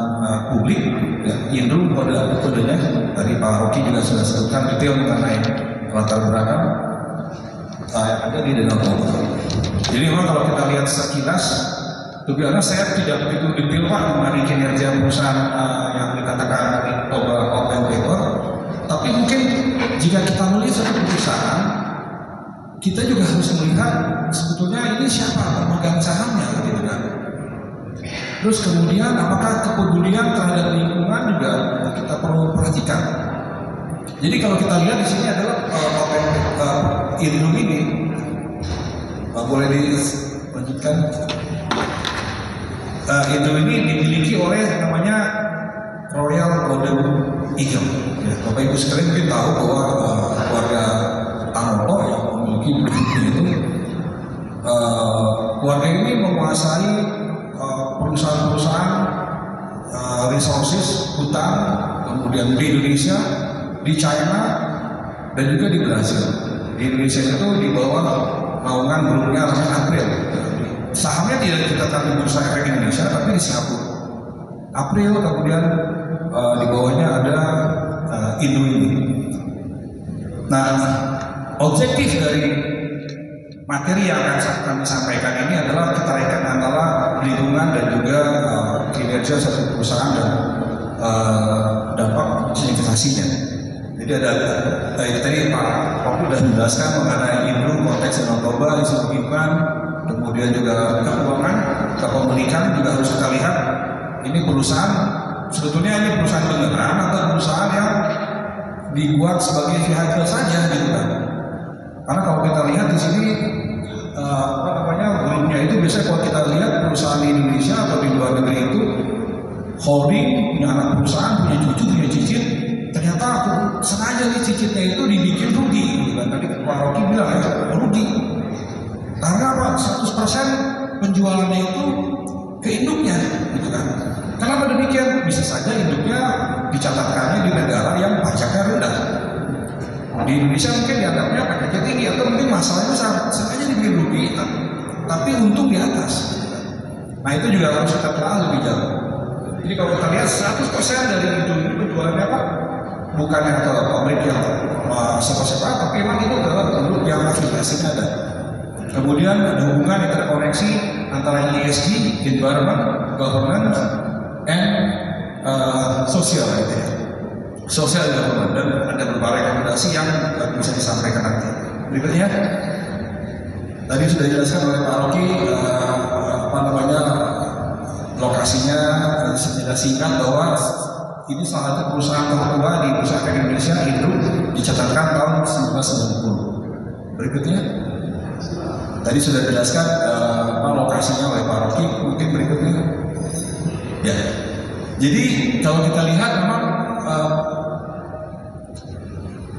publik, ya, Indro kodenya tadi Pak Rocky juga sudah sebutkan detail mengenai latar belakang yang ada di Danau Toba. Jadi memang kalau kita lihat sekilas, sebenarnya saya tidak begitu detail Pak mengenai kinerja perusahaan yang dikatakan Toba Pulp and Paper, tapi mungkin jika kita melihat satu perusahaan, kita juga harus melihat sebetulnya ini siapa pemegang sahamnya, gitu kan. Terus kemudian apakah kepedulian terhadap lingkungan juga kita perlu perhatikan. Jadi kalau kita lihat di sini adalah Indro ini, boleh dilanjutkan. Indro ini dimiliki oleh namanya Royal Golden Eagle. Ya, Bapak Ibu sekalian mungkin tahu bahwa keluarga Tanoto yang memiliki itu Indonesia, di China, dan juga di Brasil. Di Indonesia itu di bawah naungan grupnya namanya April. Sahamnya tidak dicatat di Bursa Efek Indonesia, tapi di Singapura. April, kemudian di bawahnya ada Indo ini. Nah, objektif dari materi yang akan kami sampaikan ini adalah keterkaitan antara lingkungan dan juga kinerja satu perusahaan dan dampak signifikasinya. Jadi ada tadi Pak Rocky sudah menjelaskan mengenai Indo, konteks dan narkoba, isu lingkungan, kemudian juga keuangan, kepemilikan juga harus kita lihat. Ini perusahaan sebetulnya ini perusahaan beneran atau perusahaan yang dibuat sebagai vehicle saja gitu kan? Karena kalau kita lihat di sini grupnya itu biasanya kalau kita lihat perusahaan di Indonesia atau di luar negeri itu holding, punya anak perusahaan, punya cucu, punya cicit, ternyata sengaja nih cicitnya itu dibikin rugi gitu kan? Tadi Pak Rocky bilang ya rugi karena apa? 100% penjualannya itu ke induknya gitu kan? Kenapa demikian? Bisa saja induknya dicatatkannya di negara yang pajaknya rendah. Di Indonesia mungkin dianggapnya pajaknya tinggi atau mungkin masalahnya sengaja dibikin rugi, tapi untung di atas. Nah itu juga harus kita telah lebih jauh. Jadi kalau kita lihat 100% dari itu penjualannya apa? Bukan yang ke pabrik yang siapa-siapa, tapi memang itu adalah produk yang afiliasinya ada. Kemudian ada hubungan interkoneksi antara ESG, environment, governance, and social gitu ya. Social government, dan ada beberapa rekomendasi yang bisa disampaikan nanti. Berikutnya, tadi sudah dijelaskan oleh Pak Rocky lokasinya secara singkat bahwa ini salah satu perusahaan tertua di Bursa Efek Indonesia itu dicatatkan tahun 1990. Berikutnya, tadi sudah dijelaskan lokasinya oleh Pak Rocky. Mungkin berikutnya, ya. Jadi kalau kita lihat memang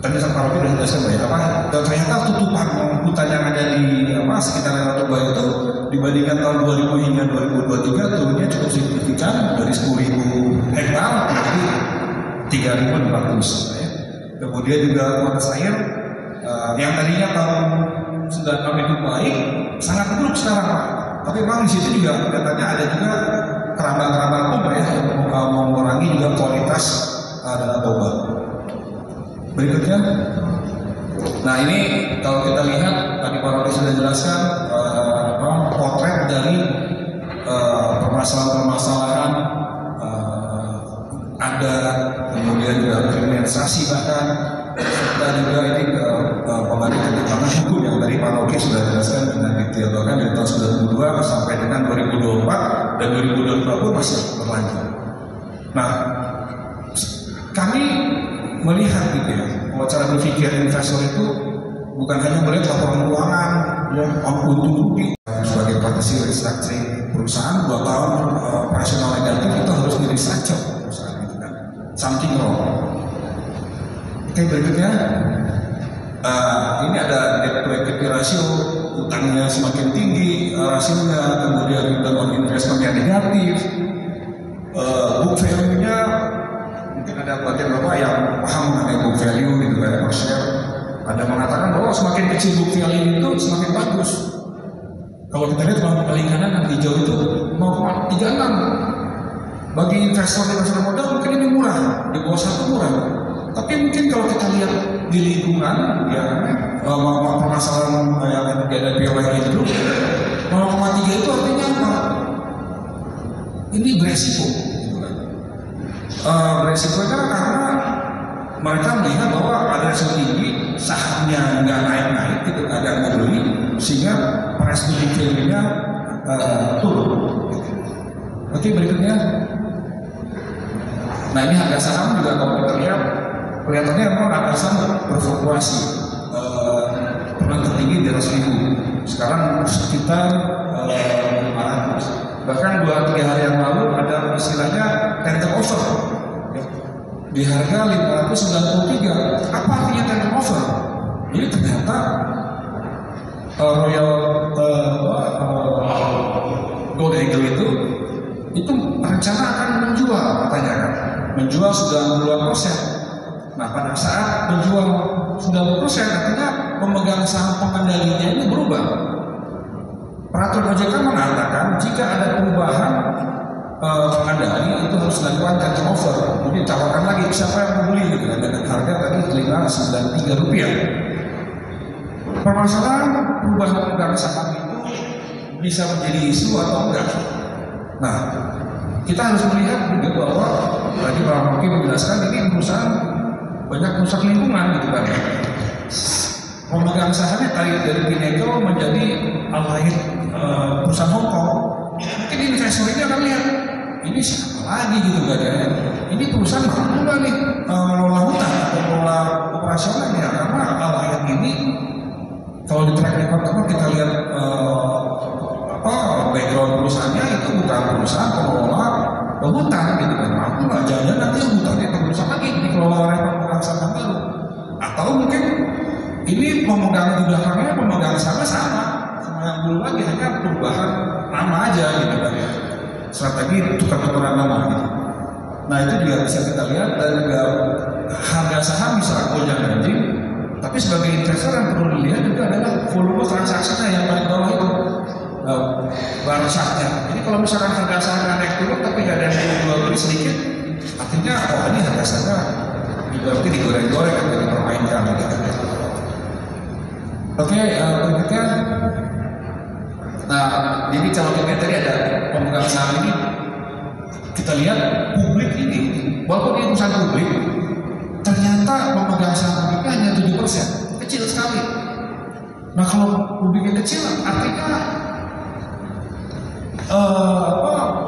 tadi Pak Rocky sudah dijelaskan apa? Ternyata tutupan hutan yang ada di sekitar Danau Toba itu dibandingkan tahun 2000 hingga 2023 turunnya cukup signifikan dari 10.000 hektar menjadi 3.400 ya. Kemudian juga kualitas air yang tadinya tahun 96 itu baik sangat buruk sekarang Pak. Tapi memang di situ juga katanya ada juga keramba-keramba pun ya yang mengurangi juga kualitas Danau Toba. Berikutnya, nah ini kalau kita lihat tadi Pak Rocky sudah jelaskan potret dari permasalahan-permasalahan ada kemudian juga kriminalisasi bahkan serta juga ini pembanding ketimpangan hukum yang tadi Pak Rocky sudah jelaskan dengan detail bahkan dari tahun 1992 sampai dengan 2024 dan 2024 pun masih berlanjut. Nah, kami melihat gitu ya, kalau cara berpikir investor itu bukan hanya melihat laporan keuangan, ya, untung rugi. Sebagai praktisi restructuring perusahaan 2 tahun operasional negatif itu harus di restructure perusahaan itu kan, something wrong. Oke, berikutnya ini ada debt to equity ratio, utangnya semakin tinggi rasionya, kemudian return on investment yang negatif, book value-nya mungkin ada bagian bapak yang paham mengenai book value gitu kan per share. Ada mengatakan bahwa semakin kecil book value itu semakin bagus. Kalau kita lihat kalau paling kanan yang hijau itu 0,36. Bagi investor modal mungkin ini murah, di bawah 1 murah. Tapi mungkin kalau kita lihat di lingkungan ya permasalahan yang ada di POI itu 0,3 itu artinya apa? Ini beresiko. Beresikonya karena mereka melihat bahwa ada resiko tinggi, sahamnya nggak naik-naik, gitu, ada yang mau beli, sehingga price to book value-nya turun. Oke, berikutnya. Nah ini harga saham juga kalau kita lihat, kelihatannya memang harga saham berfluktuasi, pernah tertinggi di atas 1.000, sekarang sekitar 500. Bahkan 2-3 hari yang lalu ada istilahnya tender offer di harga 593. Apa artinya tender offer? Jadi ternyata Royal Gold Eagle itu rencana akan menjual, katanya kan, menjual 92% Nah, pada saat menjual 90%, artinya pemegang saham pengendalinya ini berubah. Peraturan OJK mengatakan jika ada perubahan pengendali itu harus dilakukan tender offer. Jadi tawarkan lagi siapa yang mau beli gitu kan, dengan harga tadi Rp593. Permasalahan perubahan pemegang saham itu bisa menjadi isu atau enggak. Nah, kita harus melihat juga bahwa tadi Pak Moki menjelaskan ini perusahaan banyak merusak lingkungan gitu kan. Pemegang sahamnya dari Pinnacle menjadi Allied perusahaan Hong Kong. Mungkin investor ini akan lihat ini siapa lagi gitu kan ya. Ini perusahaan mampu nggak nih mengelola hutan atau mengelola operasionalnya, karena Allied ini kalau di track record kita lihat background perusahaannya itu bukan perusahaan pengelola hutan gitu kan. Mampu nggak jangan nanti hutannya perusahaan lagi dikelola oleh pemegang saham baru, atau mungkin ini pemegang di belakangnya pemegang sama yang dulu lagi, hanya perubahan nama aja gitu kan ya, strategi tukar-tukaran nama gitu. Nah itu juga bisa kita lihat, dan juga harga saham bisa gonjang-ganjing, tapi sebagai investor yang perlu dilihat juga adalah volume transaksinya yang paling bawah itu, bar chartnya. Jadi kalau misalkan harga saham naik turun tapi nggak ada yang jual beli sedikit, artinya ini harga saham berarti digoreng-goreng atau dipermainkan gitu. Oke, berikutnya. Nah, jadi kalau kita tadi ada pemegang saham ini, kita lihat publik ini, walaupun ini perusahaan publik, ternyata pemegang saham publiknya hanya 7%, kecil sekali. Nah, kalau publiknya kecil, artinya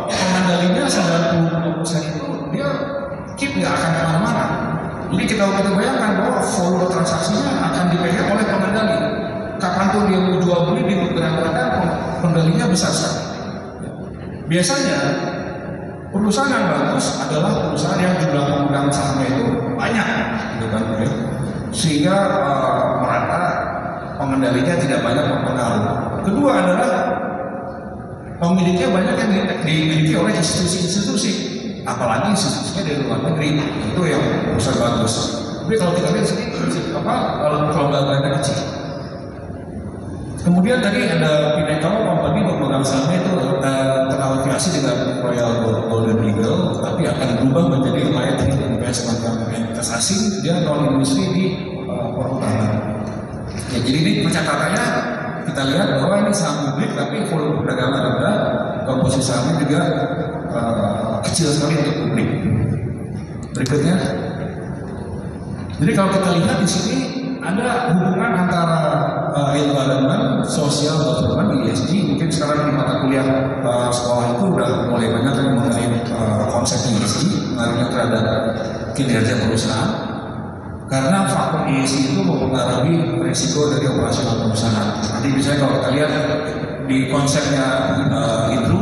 pengendalinya 92% itu dia keep nggak akan kemana-mana. Jadi kita bayangkan bahwa volume transaksinya akan dipegang oleh pengendali. Kapanpun dia mau jual beli di pergerakan pengendalinya besar sekali. Biasanya perusahaan yang bagus adalah perusahaan yang jumlah pemegang sahamnya itu banyak, gitu kan? Sehingga merata pengendalinya tidak banyak berpengaruh. Kedua adalah pemiliknya banyak yang dimiliki oleh institusi-institusi, apalagi institusinya dari luar negeri, itu yang besar bagus. Tapi kalau kita lihat sini, kalau kelembagaan kecil. Kemudian tadi ada Pinnacle Company pemegang sahamnya itu terafiliasi dengan Royal Golden Eagle, tapi akan berubah menjadi Allied Investment Company asing, dia non industri di perhutanan. Ya, jadi ini pencatatannya kita lihat bahwa ini saham publik tapi volume perdagangan rendah, komposisi sahamnya juga kecil sekali untuk publik. Berikutnya, jadi kalau kita lihat di sini ada hubungan antara environment, social, government, ESG. Mungkin sekarang di mata kuliah sekolah itu udah mulai banyak yang mengenai konsep ESG, pengaruhnya terhadap kinerja perusahaan. Karena faktor ESG itu mempengaruhi risiko dari operasional perusahaan. Nanti misalnya kalau kita lihat di konsepnya itu,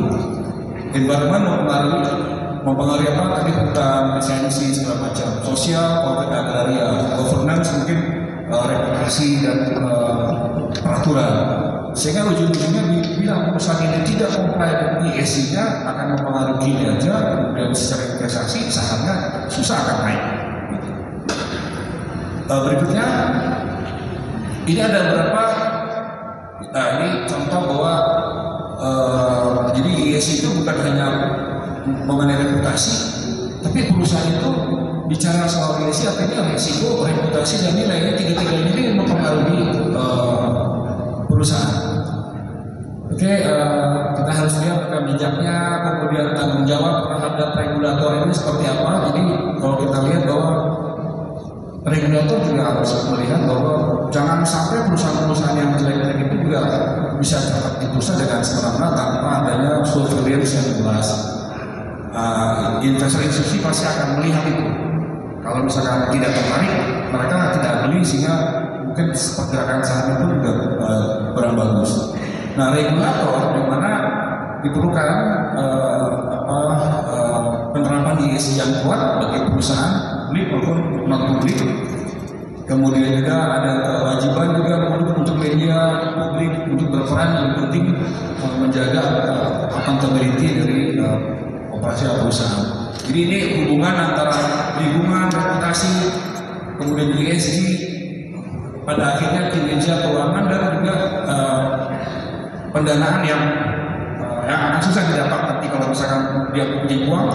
environment mempengaruhi apa? Tadi hutan, esensi segala macam. Sosial, konflik agraria, governance mungkin reputasi dan peraturan. Sehingga ujung-ujungnya dibilang perusahaan ini tidak comply dengan ESG-nya akan mempengaruhi kinerja, dan secara investasi sahamnya susah akan naik. Berikutnya, ini ada beberapa. Nah, ini contoh bahwa jadi ESG itu bukan hanya mengenai reputasi, tapi perusahaan itu bicara soal ESG artinya risiko, reputasi, dan nilainya tiga-tiganya ini mempengaruhi perusahaan. Oke, kita harus lihat rekam jejaknya, kemudian tanggung jawab terhadap regulator ini seperti apa. Jadi kalau kita lihat bahwa regulator juga harus melihat bahwa jangan sampai perusahaan-perusahaan yang jelek-jelek itu juga bisa dapat diperiksa dengan semena-mena tanpa adanya surveillance yang jelas. Investor institusi pasti akan melihat itu. Kalau misalkan tidak tertarik, mereka tidak beli, sehingga mungkin pergerakan saham itu juga kurang bagus. Nah, regulator di mana diperlukan penerapan ESG yang kuat bagi perusahaan publik maupun non publik. Kemudian juga ada kewajiban juga untuk media publik untuk berperan yang penting menjaga accountability dari operasi perusahaan. Jadi ini hubungan antara lingkungan, reputasi, kemudian ESG, pada akhirnya kinerja keuangan dan juga pendanaan yang akan susah didapat nanti kalau misalkan dia punya uang,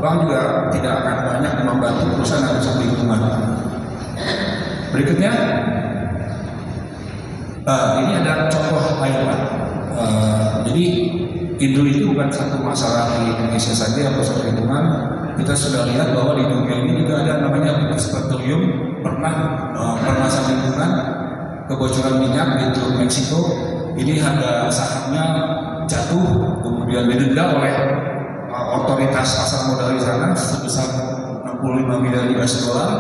bank juga tidak akan banyak membantu perusahaan yang rusak lingkungan. Berikutnya, ini ada contoh lain Pak. Jadi Indro itu bukan satu masalah di Indonesia saja yang rusak lingkungan. Kita sudah lihat bahwa di dunia ini juga ada namanya British Petroleum pernah permasalahan lingkungan, kebocoran minyak di Teluk Meksiko. Ini harga sahamnya jatuh, kemudian didenda oleh otoritas pasar modal di sana sebesar 65 miliar US dollar,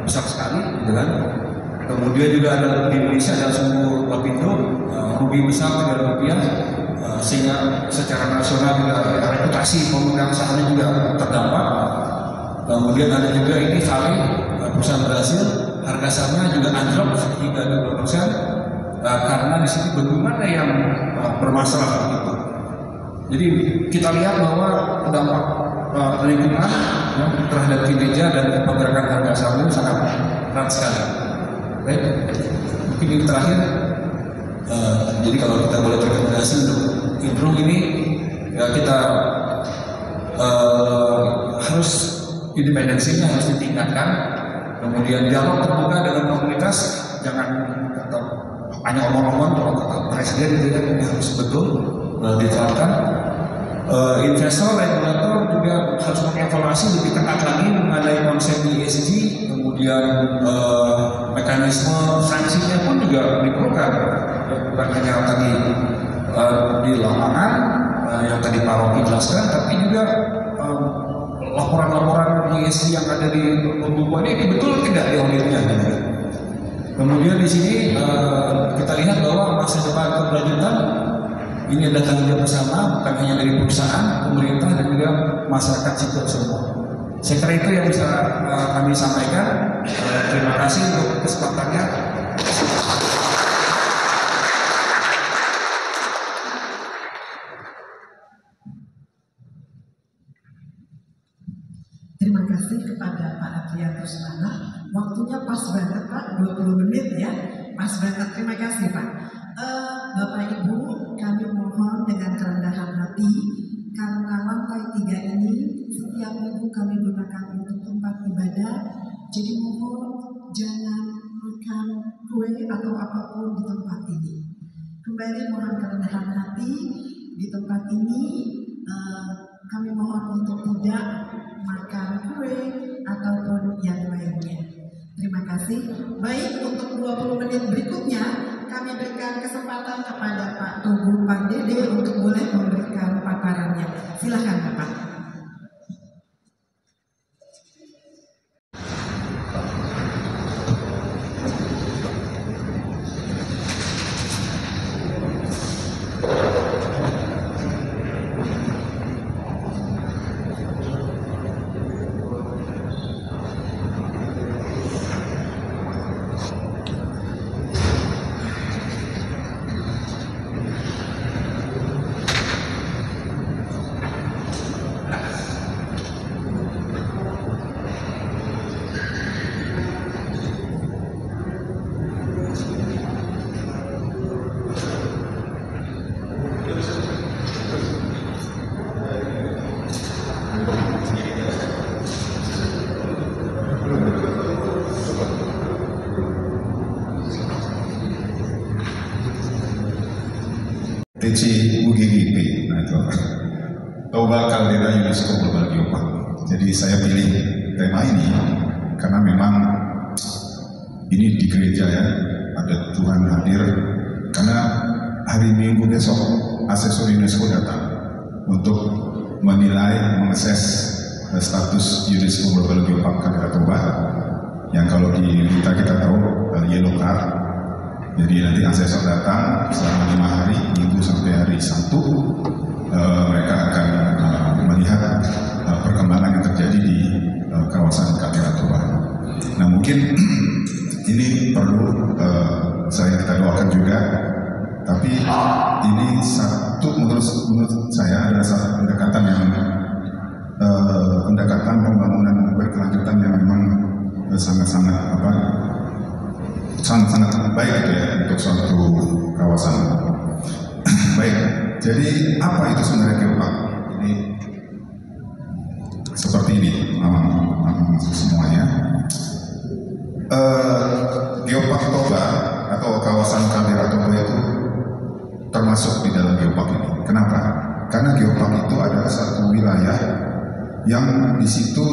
besar sekali, gitu kan? Kemudian juga ada di Indonesia ada sumur Lapindo, rugi besar Rp3, sehingga secara nasional juga reputasi pemegang sahamnya juga terdampak. Kemudian ada juga ini Vale, perusahaan Brasil, harga sahamnya juga anjlok hingga 20%. Karena di sini bagaimana yang bermasalah gitu. Jadi kita lihat bahwa dampak lingkungan terhadap kinerja dan pergerakan harga saham sangat berat sekali. Baik, mungkin ini terakhir. Jadi kalau kita boleh rekomendasi untuk Indro ini, ya kita harus independensinya harus ditingkatkan. Kemudian dialog terbuka dengan komunitas, jangan hanya omong-omong kalau kata presiden itu kan ini harus betul diterapkan. Investor, regulator juga harus mengevaluasi lebih ketat lagi mengenai konsep ESG, kemudian mekanisme sanksinya pun juga diperlukan, bukan hanya tadi di lapangan yang tadi Pak Rocky jelaskan, tapi juga laporan-laporan ESG yang ada di pembukuan ini betul tidak diauditnya. Kemudian di sini kita lihat bahwa masa depan keberlanjutan ini ada tanggung jawab bersama, bukan hanya dari perusahaan, pemerintah dan juga masyarakat sipil semua. Saya kira itu yang bisa kami sampaikan. Terima kasih untuk kesempatannya. Terima kasih kepada Pak Adrian Rusmana. Waktunya pas banget Pak, 20 menit ya. Pas banget, terima kasih Pak. Bapak Ibu, kami mohon dengan kerendahan hati, karena lantai 3 ini setiap minggu kami gunakan untuk tempat ibadah. Jadi mohon jangan makan kue atau apapun di tempat ini. Kembali mohon kerendahan hati di tempat ini. Kami mohon untuk tidak makan kue ataupun yang lainnya. Terima kasih. Baik, untuk 20 menit berikutnya kami berikan kesempatan kepada Pak Tugu Pandede untuk boleh memberikan paparannya. Silakan Bapak. TC UGGP, nah itu Toba Caldera UNESCO Global Geopark. Jadi saya pilih tema ini karena memang ini di gereja ya, ada Tuhan hadir. Karena hari Minggu besok asesor UNESCO datang untuk menilai, mengakses status UNESCO Global Geopark Caldera Toba, yang kalau di berita kita tahu yellow card. Jadi nanti asesor datang selama 5 hari, Minggu sampai hari Sabtu, mereka akan melihat perkembangan yang terjadi di kawasan Caldera Toba. Nah mungkin ini perlu kita doakan juga, tapi ini satu menurut saya adalah satu pendekatan pembangunan berkelanjutan yang memang sangat-sangat baik gitu ya untuk suatu kawasan. Baik, jadi apa itu sebenarnya geopark? Ini seperti ini semuanya. Geopark Toba atau kawasan kaldera Toba itu termasuk di dalam geopark ini. Kenapa? Karena geopark itu adalah satu wilayah yang di situ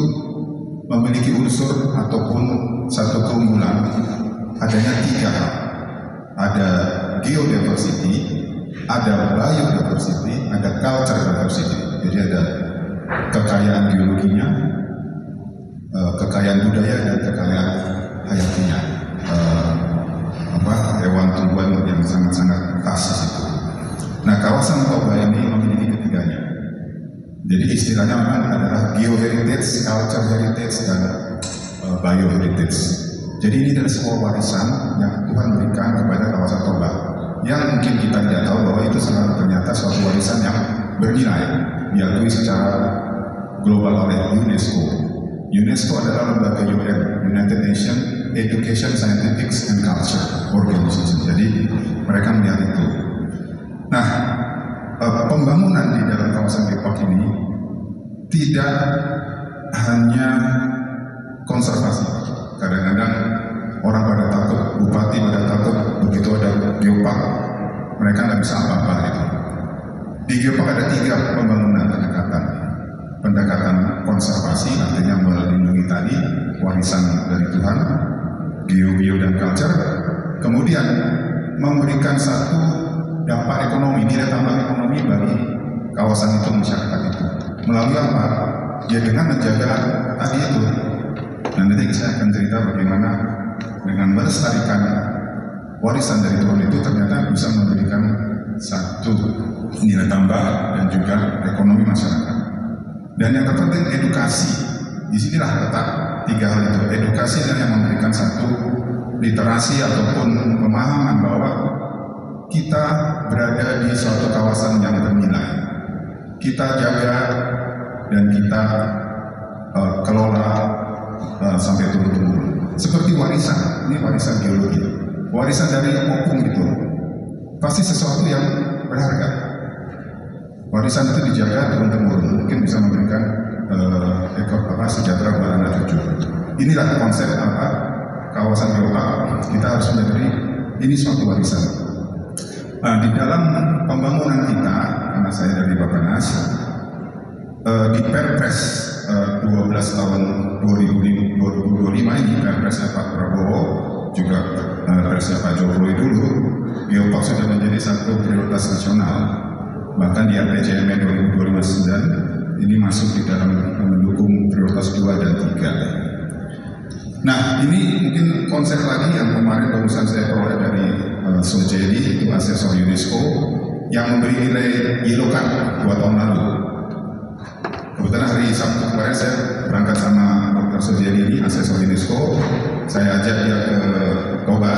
memiliki unsur ataupun satu keunggulan adanya 3 hal. Ada geodiversity, ada biodiversity, ada culture diversity. Jadi ada kekayaan geologinya, kekayaan budaya dan kekayaan hayatinya. Hewan tumbuhan yang sangat-sangat khas di situ. Nah, kawasan Toba ini memiliki ketiganya. Jadi istilahnya memang adalah geoheritage, culture heritage, dan bioheritage. Jadi ini adalah sebuah warisan yang Tuhan berikan kepada kawasan Toba, yang mungkin kita tidak tahu bahwa itu ternyata suatu warisan yang bernilai, diakui secara global oleh UNESCO. UNESCO adalah lembaga UN, United Nations Education, Scientific and Culture Organization. Jadi mereka melihat itu. Nah, pembangunan di dalam kawasan geopark ini tidak hanya konservasi. Kadang-kadang orang pada takut, bupati pada takut begitu ada geopark, mereka nggak bisa apa-apa gitu. Di geopark ada 3 pembangunan pendekatan konservasi, artinya melindungi tadi warisan dari Tuhan, bio dan culture, kemudian memberikan satu dampak ekonomi, nilai tambah ekonomi bagi kawasan itu, masyarakat itu. Melalui apa? Ya dengan menjaga tadi itu. Dan nanti saya akan cerita bagaimana dengan melestarikan warisan dari Tuhan itu ternyata bisa memberikan satu nilai tambah dan juga ekonomi masyarakat. Dan yang terpenting edukasi. Disinilah letak 3 hal itu. Edukasi dan yang memberikan satu literasi ataupun pemahaman bahwa kita berada di suatu kawasan yang bernilai. Kita jaga dan kita kelola sampai turun-temurun. Seperti warisan, ini warisan geologi. Warisan dari opung itu pasti sesuatu yang berharga. Warisan itu dijaga turun-temurun, mungkin bisa memberikan sejahtera buat anak cucu. Inilah konsep kawasan geopark. Kita harus menyadari ini suatu warisan. Nah, di dalam pembangunan kita, karena saya dari Bappenas, di Perpres 12 tahun 2025 ini, Perpresnya Pak Prabowo, juga Presnya Pak Jokowi dulu, geopark sudah menjadi satu prioritas nasional. Bahkan di RPJMN 2029 ini masuk di dalam mendukung prioritas 2 dan 3. Nah, ini mungkin konsep lagi yang kemarin barusan saya peroleh dari Sojeli, itu asesor UNESCO yang memberi nilai YELLOWCARD 2 tahun lalu. Kebetulan hari Sabtu kemarin saya berangkat sama Dr. Sojeli ini, asesor UNESCO. Saya ajak dia ke Toba.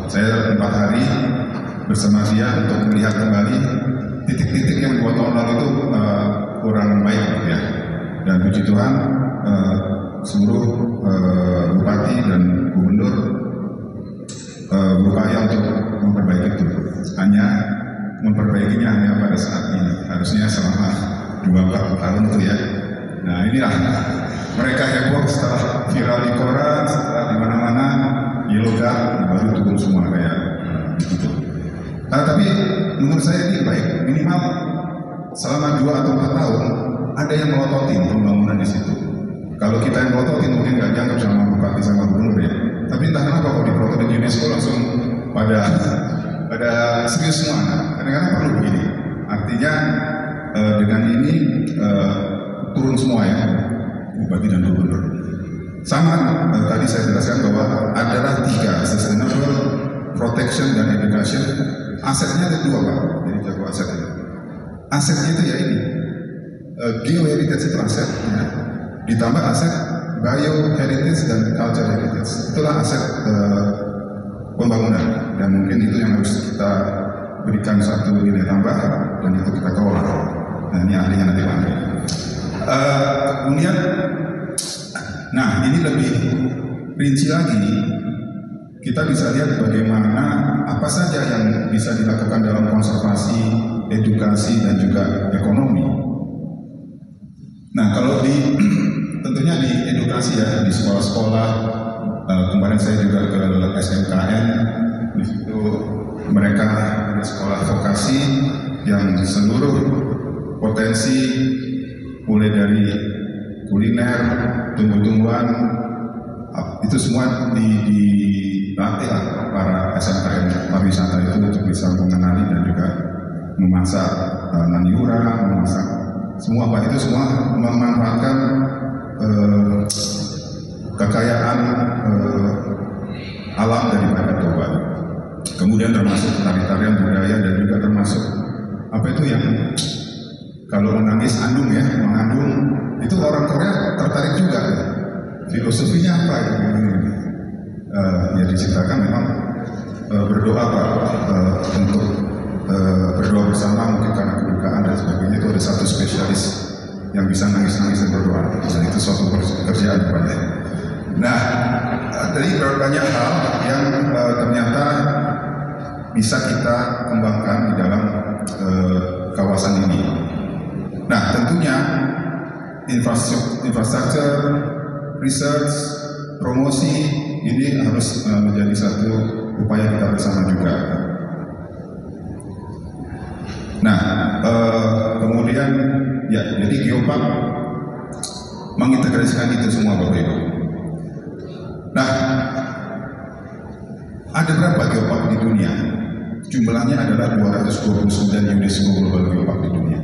Saya 4 hari bersama dia untuk melihat kembali titik-titik yang 2 tahun lalu itu kurang baik ya. Dan puji Tuhan seluruh bupati dan gubernur berupaya untuk memperbaiki itu. Memperbaikinya hanya pada saat ini. Harusnya selama 2-4 tahun itu ya. Nah, inilah mereka heboh setelah viral di koran, setelah di mana-mana YELLOWCARD baru turun semua kayak begitu. Tapi menurut saya ini baik, minimal selama 2 atau 4 tahun ada yang melototin pembangunan di situ. Kalau kita yang melototin mungkin nggak dianggap sama bupati sama gubernur ya. Tapi entah kenapa kalau dipelototin UNESCO langsung pada serius semua. Kadang-kadang perlu begini. Artinya dengan ini turun semua ya, bupati dan gubernur. Sama tadi saya jelaskan bahwa adalah 3, sustainable, protection, dan education. Asetnya ada 2 Pak, jadi jago asetnya. Asetnya itu ya ini, geoheritage itu aset, ya. Ditambah aset bioheritage dan culture heritage. Itulah aset pembangunan, dan mungkin itu yang harus kita berikan satu nilai tambah, dan itu kita kelola. Nah, ini ahlinya nanti Pak. Kemudian Nah, ini lebih rinci lagi, kita bisa lihat bagaimana apa saja yang bisa dilakukan dalam konservasi, edukasi, dan juga ekonomi. Nah, kalau tentunya di edukasi ya, di sekolah-sekolah, kemarin saya juga ke SMKN, di situ mereka ada sekolah vokasi yang seluruh potensi mulai dari kuliner, tumbuh-tumbuhan, itu semua dilatih lah para SMKN pariwisata itu untuk bisa mengenali dan juga memasak naniura, memasak semua Pak, itu semua memanfaatkan kekayaan alam daripada Toba. Kemudian termasuk tari-tarian budaya dan juga termasuk apa itu yang kalau menangis andung ya, mengandung itu orang Korea tertarik juga ya. Filosofinya apa ya? Ya diciptakan memang berdoa Pak untuk berdoa bersama mungkin karena kedukaan dan sebagainya, itu ada satu spesialis yang bisa nangis-nangis dan berdoa, dan itu suatu pekerjaan Pak ya. Nah, dari banyak hal yang ternyata bisa kita kembangkan di dalam kawasan ini. Nah, tentunya infrastruktur, research, promosi ini harus menjadi satu upaya kita bersama juga. Nah, kemudian ya, jadi Geopark mengintegrasikan itu semua Bapak Ibu. Nah, ada berapa geopark di dunia? Jumlahnya adalah 229 UNESCO Global Geopark di dunia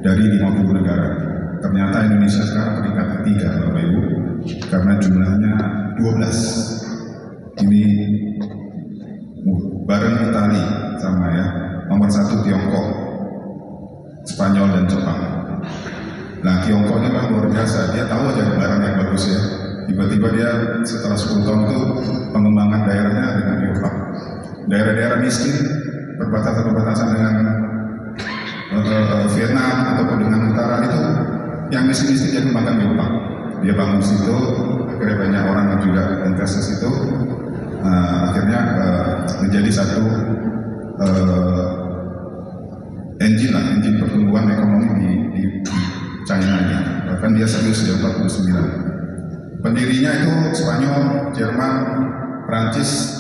dari 50 negara. Ternyata Indonesia sekarang peringkat ketiga Bapak Ibu, karena jumlahnya 12. Ini bareng Italia sama ya. Nomor 1 Tiongkok, Spanyol dan Jepang. Nah, Tiongkok ini memang luar biasa. Dia tahu aja barang yang bagus ya. Tiba-tiba dia setelah 10 tahun itu pengembangan daerahnya dengan geopark. Daerah-daerah miskin berbatasan dengan Vietnam ataupun dengan utara itu yang miskin-miskin dia kembangkan geopark. Dia bangun situ, akhirnya banyak orang yang juga invest ke situ. Akhirnya menjadi satu engine pertumbuhan ekonomi di China ini. Bahkan dia serius sejak 49. Pendirinya itu Spanyol, Jerman, Prancis,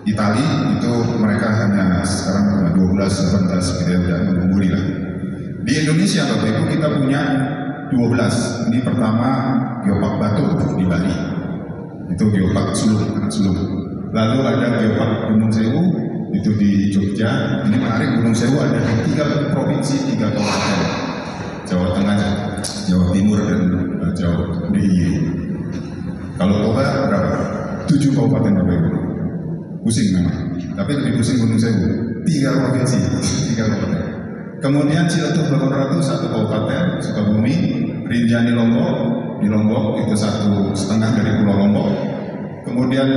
Italia, itu mereka hanya sekarang 12-18 gitu ya, dan mengungguli lah. Di Indonesia Bapak Ibu kita punya 12. Ini pertama Geopark Batu di Bali. Itu Geopark Sulung. Lalu ada Geopark Gunung Sewu itu di Jogja. Ini menarik, Gunung Sewu ada di 3 provinsi, 3 kabupaten. Jawa Tengah, Jawa Timur, dan Jawa DIY. Kalau Toba berapa? 7 kabupaten Bapak Ibu. Pusing memang. Tapi lebih pusing Gunung Sewu. 3 provinsi, 3 kabupaten. Kemudian Ciletuh Bogor 1 kabupaten, Sukabumi, Rinjani Lombok, di Lombok itu 1,5 dari Pulau Lombok. Kemudian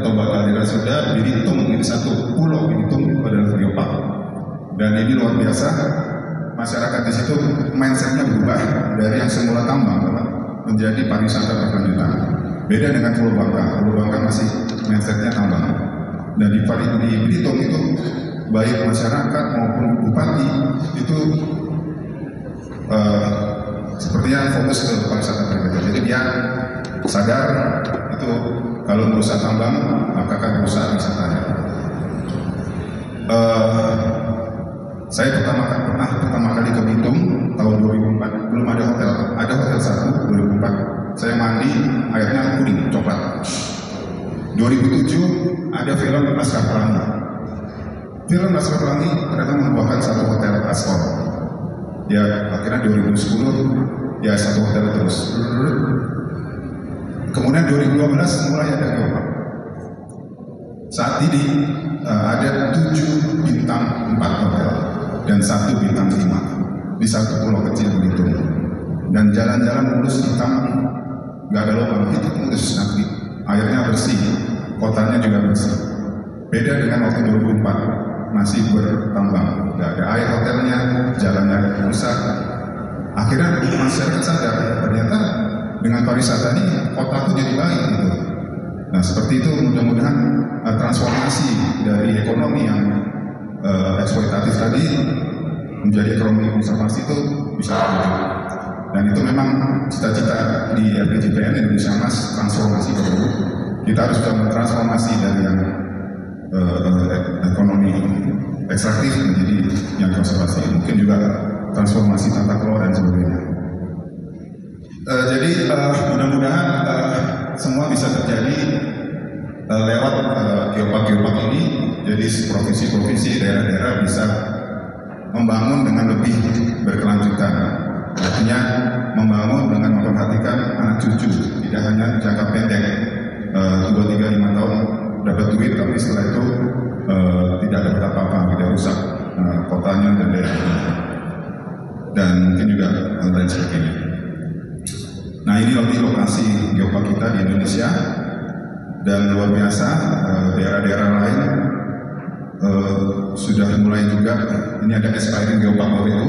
Toba Kaldera sudah, Belitung ini 1 pulau, Belitung adalah geopark. Dan ini luar biasa, masyarakat di situ mindsetnya berubah dari yang semula tambang menjadi pariwisata berkelanjutan. Beda dengan Pulau Bangka. Pulau Bangka masih mindsetnya tambang. Dan di Belitung itu baik masyarakat maupun bupati itu sepertinya fokus ke pariwisata berkelanjutan. Jadi dia sadar itu kalau merusak tambang maka akan merusak wisatanya. Saya pertama kali ke Belitung tahun 2004, belum ada hotel, ada hotel 1 2004. Saya mandi, airnya kuning, coklat. 2007 ada film Laskar Pelangi. Film Laskar Pelangi ternyata membuahkan 1 hotel Astor. Ya akhirnya 2010 ya 1 hotel terus. Kemudian 2012 mulai ada geopark. Saat ini ada 7 bintang 4 hotel dan 1 bintang 5 di 1 pulau kecil Belitung. Dan jalan-jalan mulus hitam, nggak ada lubang, itu mulus nanti. Airnya bersih, kotanya juga bersih. Beda dengan waktu 2004, masih bertambang, nggak ada air hotelnya, jalannya rusak. Akhirnya masyarakat sadar, ternyata dengan pariwisata ini kotaku jadi baik gitu. Nah seperti itu mudah-mudahan transformasi dari ekonomi yang eksploitatif tadi menjadi ekonomi konservasi itu bisa terwujud. Dan itu memang cita-cita di RPJPN Indonesia Emas, transformasi baru. Kita harus bisa mentransformasi dari yang ekonomi ekstraktif menjadi yang konservasi. Mungkin juga transformasi tata kelola dan sebagainya. Jadi mudah-mudahan semua bisa terjadi lewat geopark ini. Jadi provinsi-provinsi, daerah-daerah bisa membangun dengan lebih berkelanjutan. Artinya membangun dengan memperhatikan anak cucu, tidak hanya jangka pendek 2, 3, 5 tahun dapat duit, tapi setelah itu tidak dapat apa-apa, tidak rusak kotanya dan daerahnya, dan mungkin juga hal lain sebagainya. Nah ini lokasi geopark kita di Indonesia, dan luar biasa daerah-daerah lain sudah mulai juga. Ini ada aspiring geopark itu.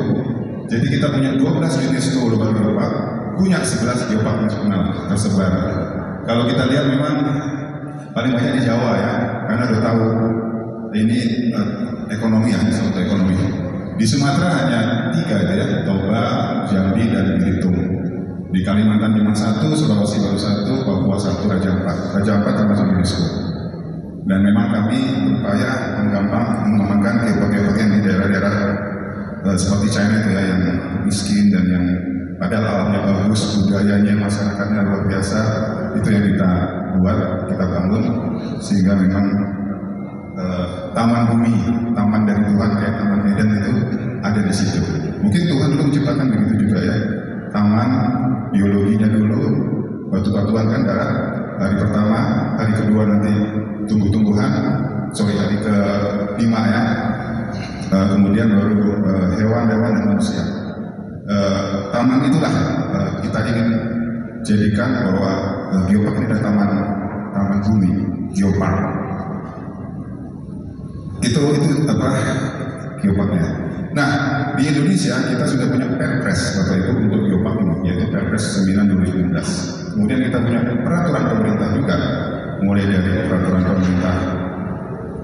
Jadi kita punya 12 UNESCO global geopark, punya 11 geopark nasional tersebar. Kalau kita lihat memang paling banyak di Jawa ya, karena udah tahu ini ekonomi ya, suatu ekonomi. Di Sumatera hanya 3 ya, Toba, Jambi, dan Belitung. Di Kalimantan cuma 1, Sulawesi baru 1, Papua 1, Raja Ampat. Raja Ampat termasuk UNESCO. Dan memang kami berupaya mengembangkan geopark yang di daerah-daerah seperti China itu ya, yang miskin dan yang padahal alamnya bagus, budayanya, masyarakatnya luar biasa. Itu yang kita buat, kita bangun, sehingga memang taman bumi, taman dari Tuhan kayak Taman Eden itu ada di situ. Mungkin Tuhan dulu menciptakan begitu juga ya, taman biologinya dulu, batu-batuan kan darat, hari pertama, hari kedua nanti tumbuh-tumbuhan, hari ke-5 ya, kemudian baru hewan-hewan dan manusia. Taman itulah kita ingin jadikan bahwa geopark ini adalah taman bumi, geopark. Itu apa geoparknya. Nah di Indonesia kita sudah punya Perpres Bapak Ibu untuk geopark ini, yaitu Perpres 9/2019. Kemudian kita punya peraturan pemerintah juga, mulai dari peraturan pemerintah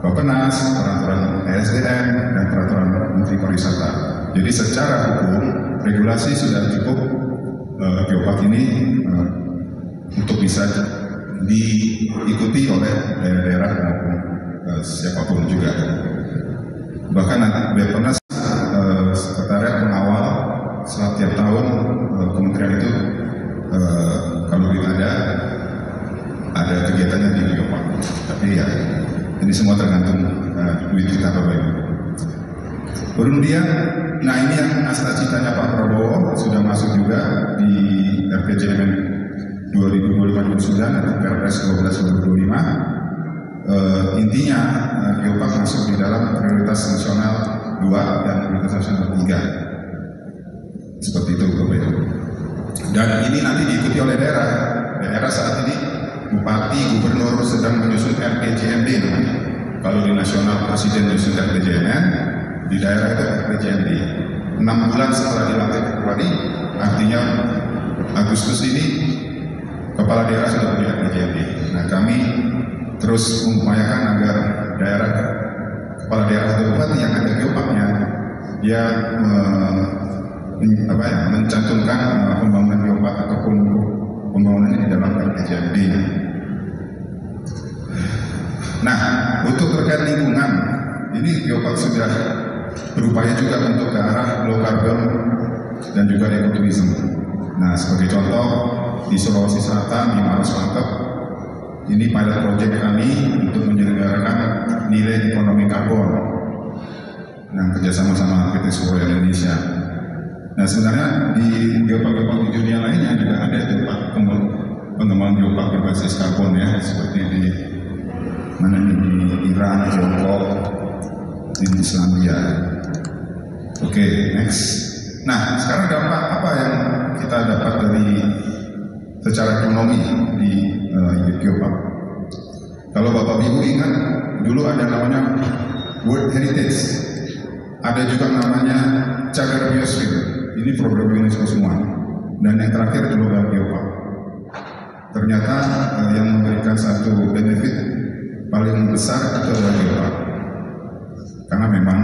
Bappenas, peraturan ESDM, dan peraturan Menteri Pariwisata. Jadi secara hukum regulasi sudah cukup geopark ini untuk bisa diikuti oleh daerah-daerah maupun siapapun juga. Bahkan Bappenas sekretariat mengawal setiap tahun kementerian itu kalau ada kegiatannya di geopark. Tapi ya ini semua tergantung duit kita Bapak Ibu. Kemudian, nah ini yang cita-citanya Pak Prabowo sudah masuk juga di RPJMN 2025-2029 atau Perpres 12/2025. Intinya geopark masuk di dalam prioritas nasional 2 dan prioritas nasional 3. Seperti itu Bapak Ibu. Dan ini nanti diikuti oleh daerah. Daerah saat ini bupati, gubernur sedang menyusun RPJMD namanya. Kalau di nasional presiden menyusun RPJMN, di daerah itu RPJMD. 6 bulan setelah dilantik Februari, artinya Agustus ini kepala daerah sudah punya RPJMD. Nah kami terus mengupayakan agar kepala daerah atau bupati yang ada geoparknya dia mencantumkan pembangunan geopark ataupun pembangunannya di dalam RPJMD. Nah, untuk terkait lingkungan, ini geopark sudah berupaya juga untuk ke arah low carbon dan juga ekoturism. Nah, sebagai contoh di Sulawesi Selatan di Maros Mantep, ini pilot project kami untuk menyelenggarakan nilai ekonomi karbon. Nah, kerjasama sama PT Surya Indonesia. Nah, sebenarnya di geopark-geopark di dunia lainnya juga ada tempat pengembangan geopark berbasis karbon ya, seperti di Iran, Tiongkok, di Islandia. Oke, next. Nah, sekarang dampak apa yang kita dapat dari secara ekonomi di geopark? Kalau Bapak Ibu ingat, dulu ada namanya World Heritage, ada juga namanya Cagar Biosphere. Ini program UNESCO semua. Dan yang terakhir Global Geopark. ternyata yang memberikan satu benefit paling besar itu adalah geopark. Karena memang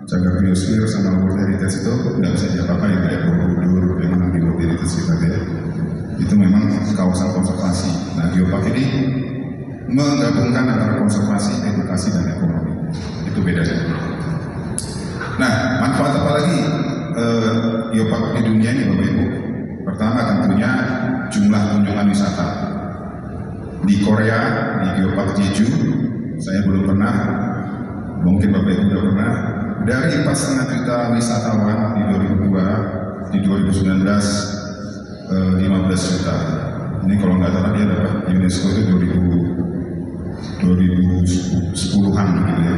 jaga biosfer sama World Heritage itu nggak bisa diapa-apain kayak Borobudur yang di World Heritage kita ya. Itu memang kawasan konservasi. Nah, geopark ini menggabungkan antara konservasi, edukasi, dan ekonomi. Itu bedanya. Nah, manfaat apa lagi geopark di dunia ini Bapak Ibu? Pertama tentunya jumlah kunjungan wisata. Di Korea, di geopark Jeju, saya belum pernah, mungkin Bapak Ibu sudah pernah. Dari 4,5 juta wisatawan di 2002, di 2019 15 juta. Ini kalau nggak salah dia dapat UNESCO itu 2010-an gitu ya.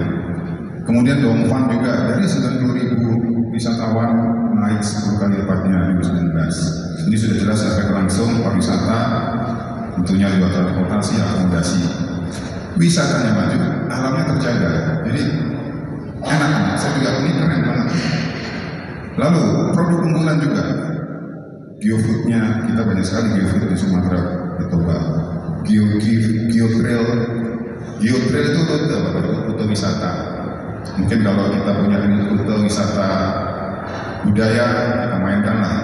Kemudian Dongfang juga dari 90.000 wisatawan naik 10 kali lipatnya 2019. Ini sudah jelas efek langsung pariwisata, tentunya lewat transportasi, akomodasi. Wisatanya maju, alamnya terjaga. Jadi enak, saya juga ini keren banget. Lalu produk unggulan juga, geofoodnya kita banyak sekali geofood di Sumatera, di Toba. Geotrail itu rute wisata. Mungkin kalau kita punya rute wisata budaya, kita mainkan lah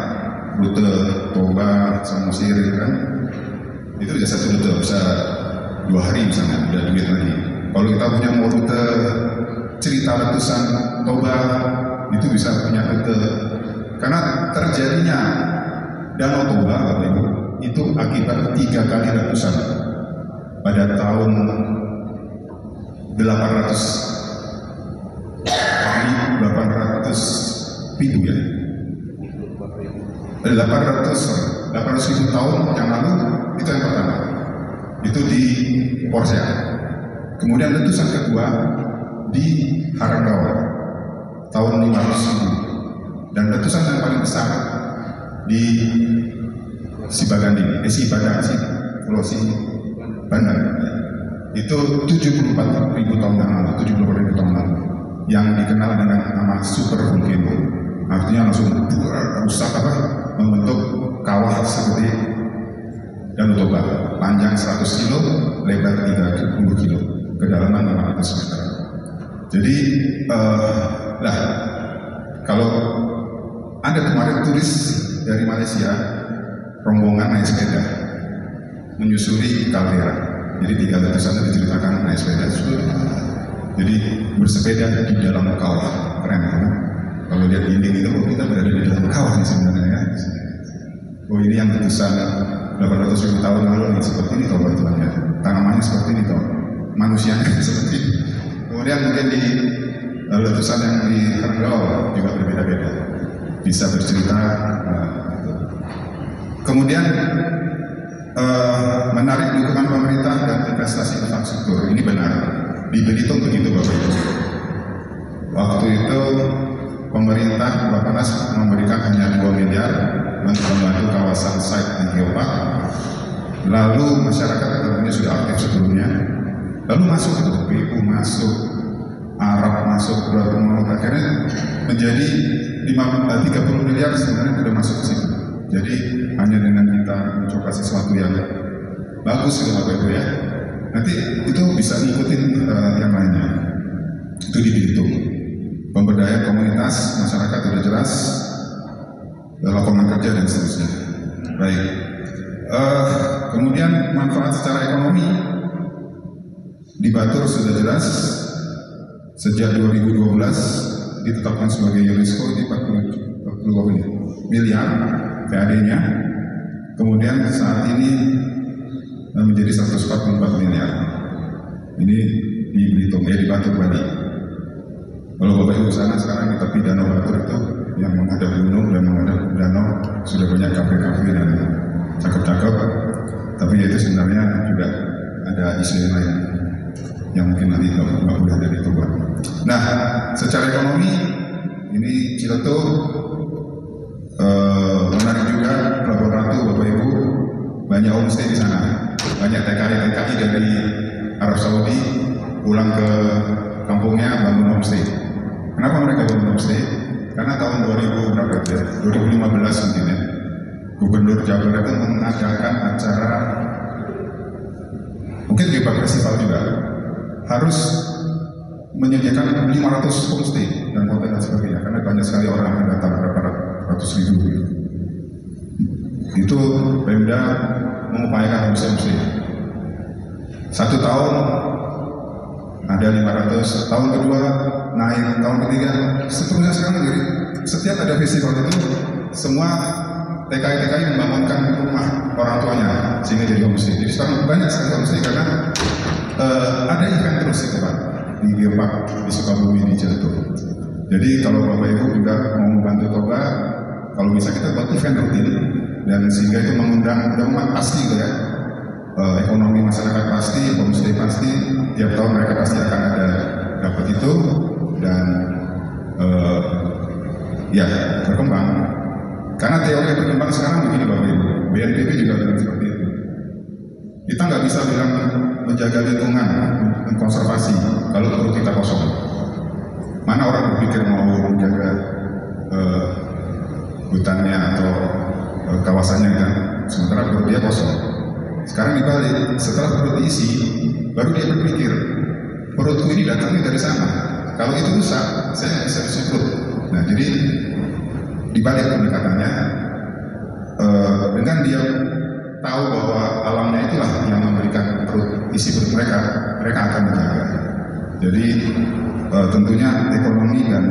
rute Toba, Samosir kan. Itu bisa satu rute, bisa 2 hari misalnya, udah duit lagi. Kalau kita punya mau rute cerita letusan Toba, itu bisa punya rute. Karena terjadinya Danau Toba, Bapak Ibu, itu akibat 3 kali letusan pada tahun 800 ribu ya. 800 ribu tahun yang lalu itu yang pertama. Itu di Porsea. Kemudian letusan kedua di Haranggawa tahun 500 dan letusan yang paling besar di Sibagandi, Pulau Bandar itu 74.000 tahun yang lalu, 74.000 tahun lalu, yang dikenal dengan nama super volcano. Artinya langsung rusak membentuk kawah seperti Danau Toba, panjang 100 kilo, lebar 30 kilo, kedalaman 500 meter. Jadi, kalau ada kemarin turis dari Malaysia, rombongan naik sepeda, menyusuri kaldera. Jadi 3 letusan diceritakan naik sepeda. Jadi bersepeda di dalam kawah, keren kan? Kalau lihat dinding itu, kita berada di dalam kawah sebenarnya ya. Oh ini yang letusan 800 ribu tahun lalu nih, seperti ini toh batuannya, tanamannya seperti ini toh, manusianya seperti ini. Kemudian mungkin di letusan yang di Haranggawa juga berbeda-beda, bisa bercerita. Kemudian menarik dukungan pemerintah dan investasi infrastruktur, ini benar. Di Belitung begitu Bapak Ibu. Waktu itu pemerintah Bappenas memberikan hanya 2 miliar untuk membantu kawasan site di geopark. Lalu masyarakat tentunya sudah aktif sebelumnya. Lalu masuk itu BU masuk, Arab masuk, akhirnya menjadi 30 miliar sebenarnya sudah masuk ke situ. Jadi hanya dengan kita mencoba sesuatu yang bagus gitu Bapak Ibu ya. Nanti itu bisa ngikutin yang lainnya. Itu di Belitung. Pemberdayaan komunitas, masyarakat sudah jelas, lapangan kerja dan seterusnya. Baik. Kemudian manfaat secara ekonomi di Batur sudah jelas. Sejak 2012 ditetapkan sebagai UNESCO di 40 miliar PAD-nya. Kemudian saat ini menjadi 144 miliar. Ini di Belitung, di Batur Bali. Kalau Bapak Ibu sana sekarang di tepi Danau Batur itu yang menghadap gunung dan menghadap danau sudah banyak kafe-kafe dan cakep-cakep. Tapi itu sebenarnya juga ada isu yang lain yang mungkin nanti nggak boleh ada di Toba. Nah, secara ekonomi ini Ciletuh menarik juga pelabuhan Ratu Bapak Ibu, banyak homestay di sana. Banyak TKI dari Arab Saudi pulang ke kampungnya bangun homestay. Kenapa mereka bangun homestay? Karena tahun 2000 berapa ya? 2015 mungkin ya, Gubernur Jawa Barat itu mengadakan acara mungkin Geopark Festival juga harus menyediakan 500 homestay dan hotel dan sebagainya, karena banyak sekali orang yang datang, berapa ratus ribu. Itu Pemda mengupayakan homestay. 1 tahun ada 500, tahun kedua naik, tahun ketiga seterusnya. Sekarang jadi setiap ada festival itu semua TKI membangunkan rumah orang tuanya sehingga jadi homestay. Jadi sekarang banyak sekali homestay karena ada event terus itu Pak di Geopark di Sukabumi, di Ciletuh. Jadi kalau Bapak Ibu juga mau membantu Toba, kalau bisa kita buat event rutin dan sehingga itu mengundang pasti gitu ya, ekonomi masyarakat pasti, homestay pasti, tiap tahun mereka pasti akan ada dapat itu dan ya berkembang. Karena teori berkembang sekarang begini Bapak Ibu, BNPB juga bilang seperti itu. Kita nggak bisa bilang menjaga lingkungan, konservasi kalau perut kita kosong. Mana orang berpikir mau menjaga hutannya atau kawasannya kan, sementara perut dia kosong. Sekarang dibalik, setelah perut diisi, baru dia berpikir perutku ini datangnya dari sana. Kalau itu rusak, saya bisa disupluk. Nah, jadi dibalik pendekatannya, dengan dia tahu bahwa alamnya itulah yang memberikan isi perut mereka, mereka akan menjaga. Jadi tentunya ekonomi dan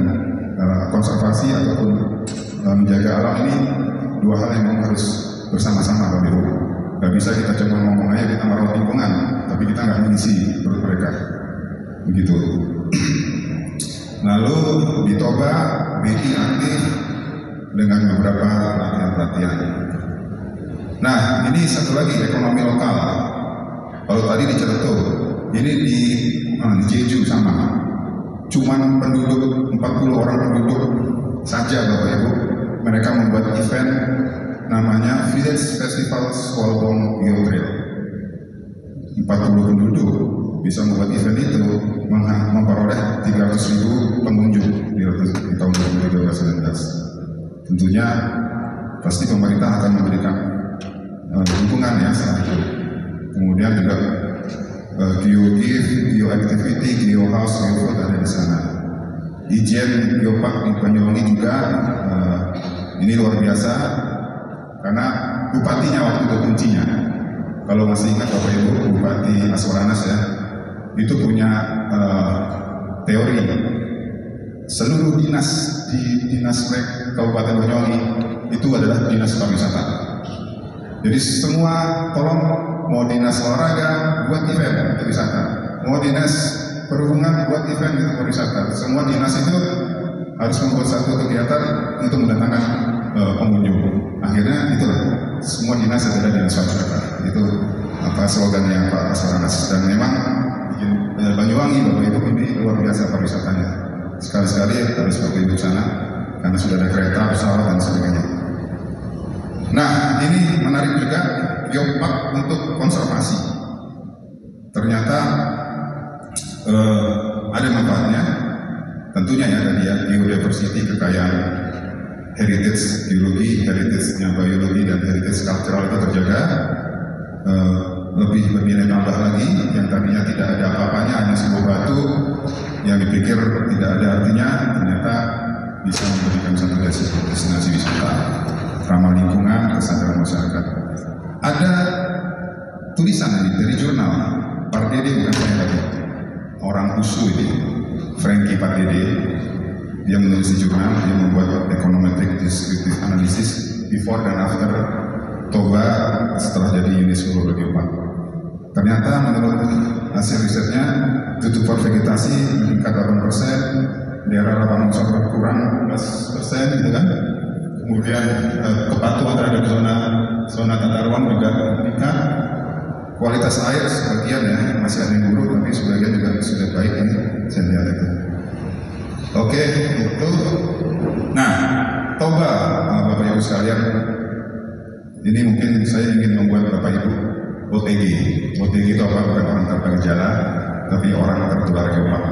konservasi ataupun menjaga alam ini dua hal yang memang harus bersama-sama Bapak Ibu. Gak bisa kita cuma ngomong aja kita merawat lingkungan, tapi kita nggak mengisi perut mereka. Begitu. Lalu di Toba, BI aktif dengan beberapa pelatihan-pelatihan. Nah, ini satu lagi ekonomi lokal. Kalau tadi di Ciletuh, ini di Jeju sama. Cuman penduduk 40 orang penduduk saja Bapak Ibu, mereka membuat event namanya Village Festival Swalbong Geo Trail. 40 penduduk bisa membuat event itu, memperoleh 300.000 pengunjung di tahun 2019. Tentunya pasti pemerintah akan memberikan dukungan ya saat itu. Kemudian juga Geoactivity, Geohouse, Geofood ada di sana. Ijen Geopark di Banyuwangi juga ini luar biasa karena bupatinya waktu itu kuncinya. Kalau masih ingat Bapak Ibu, Bupati Aswaranas ya, itu punya teori seluruh dinas di Dinas Kabupaten Banyuwangi itu adalah dinas pariwisata. Jadi semua tolong mau dinas olahraga buat event untuk wisata, mau dinas perhubungan buat event untuk pariwisata. Semua dinas itu harus membuat satu kegiatan untuk mendatangkan pengunjung. Akhirnya itulah semua dinas adalah dinas pariwisata. Itu apa slogannya Pak Aswaranas. Dan memang bikin Banyuwangi Bapak Ibu ini luar biasa pariwisatanya. Sekali-sekali harus Bapak Ibu sana karena sudah ada kereta, pesawat dan sebagainya. Nah, ini menarik juga Geopark untuk konservasi. Ternyata ada manfaatnya. Tentunya ya tadi ya, biodiversity, kekayaan heritage geologi, heritage-nya biologi dan heritage cultural itu terjaga. Lebih bernilai tambah lagi, yang tadinya tidak ada apa-apanya, hanya sebuah batu yang dipikir tidak ada artinya, ternyata bisa memberikan satu destinasi wisata ramah lingkungan, kesadaran masyarakat. Ada tulisan ini dari jurnal Pardede, bukan saya lagi, orang USU ini, Frankie Pardede, dia menulis di jurnal, dia membuat econometric descriptive analysis before dan after Toba setelah jadi UNESCO Global Geopark. Ternyata menurut hasil risetnya, tutupan vegetasi meningkat 8%, daerah rawan longsor berkurang 11% gitu kan. Kemudian kepatuhan terhadap zona tata ruang juga meningkat. Kualitas air sebagian ya masih ada yang buruk, tapi sebagian juga sudah baik ini saya lihat itu. Oke, itu. Nah, Toba Bapak Ibu sekalian, ini mungkin saya ingin membuat Bapak Ibu OTG. OTG itu apa? Bukan orang tanpa gejala, tapi orang tertular Geopark.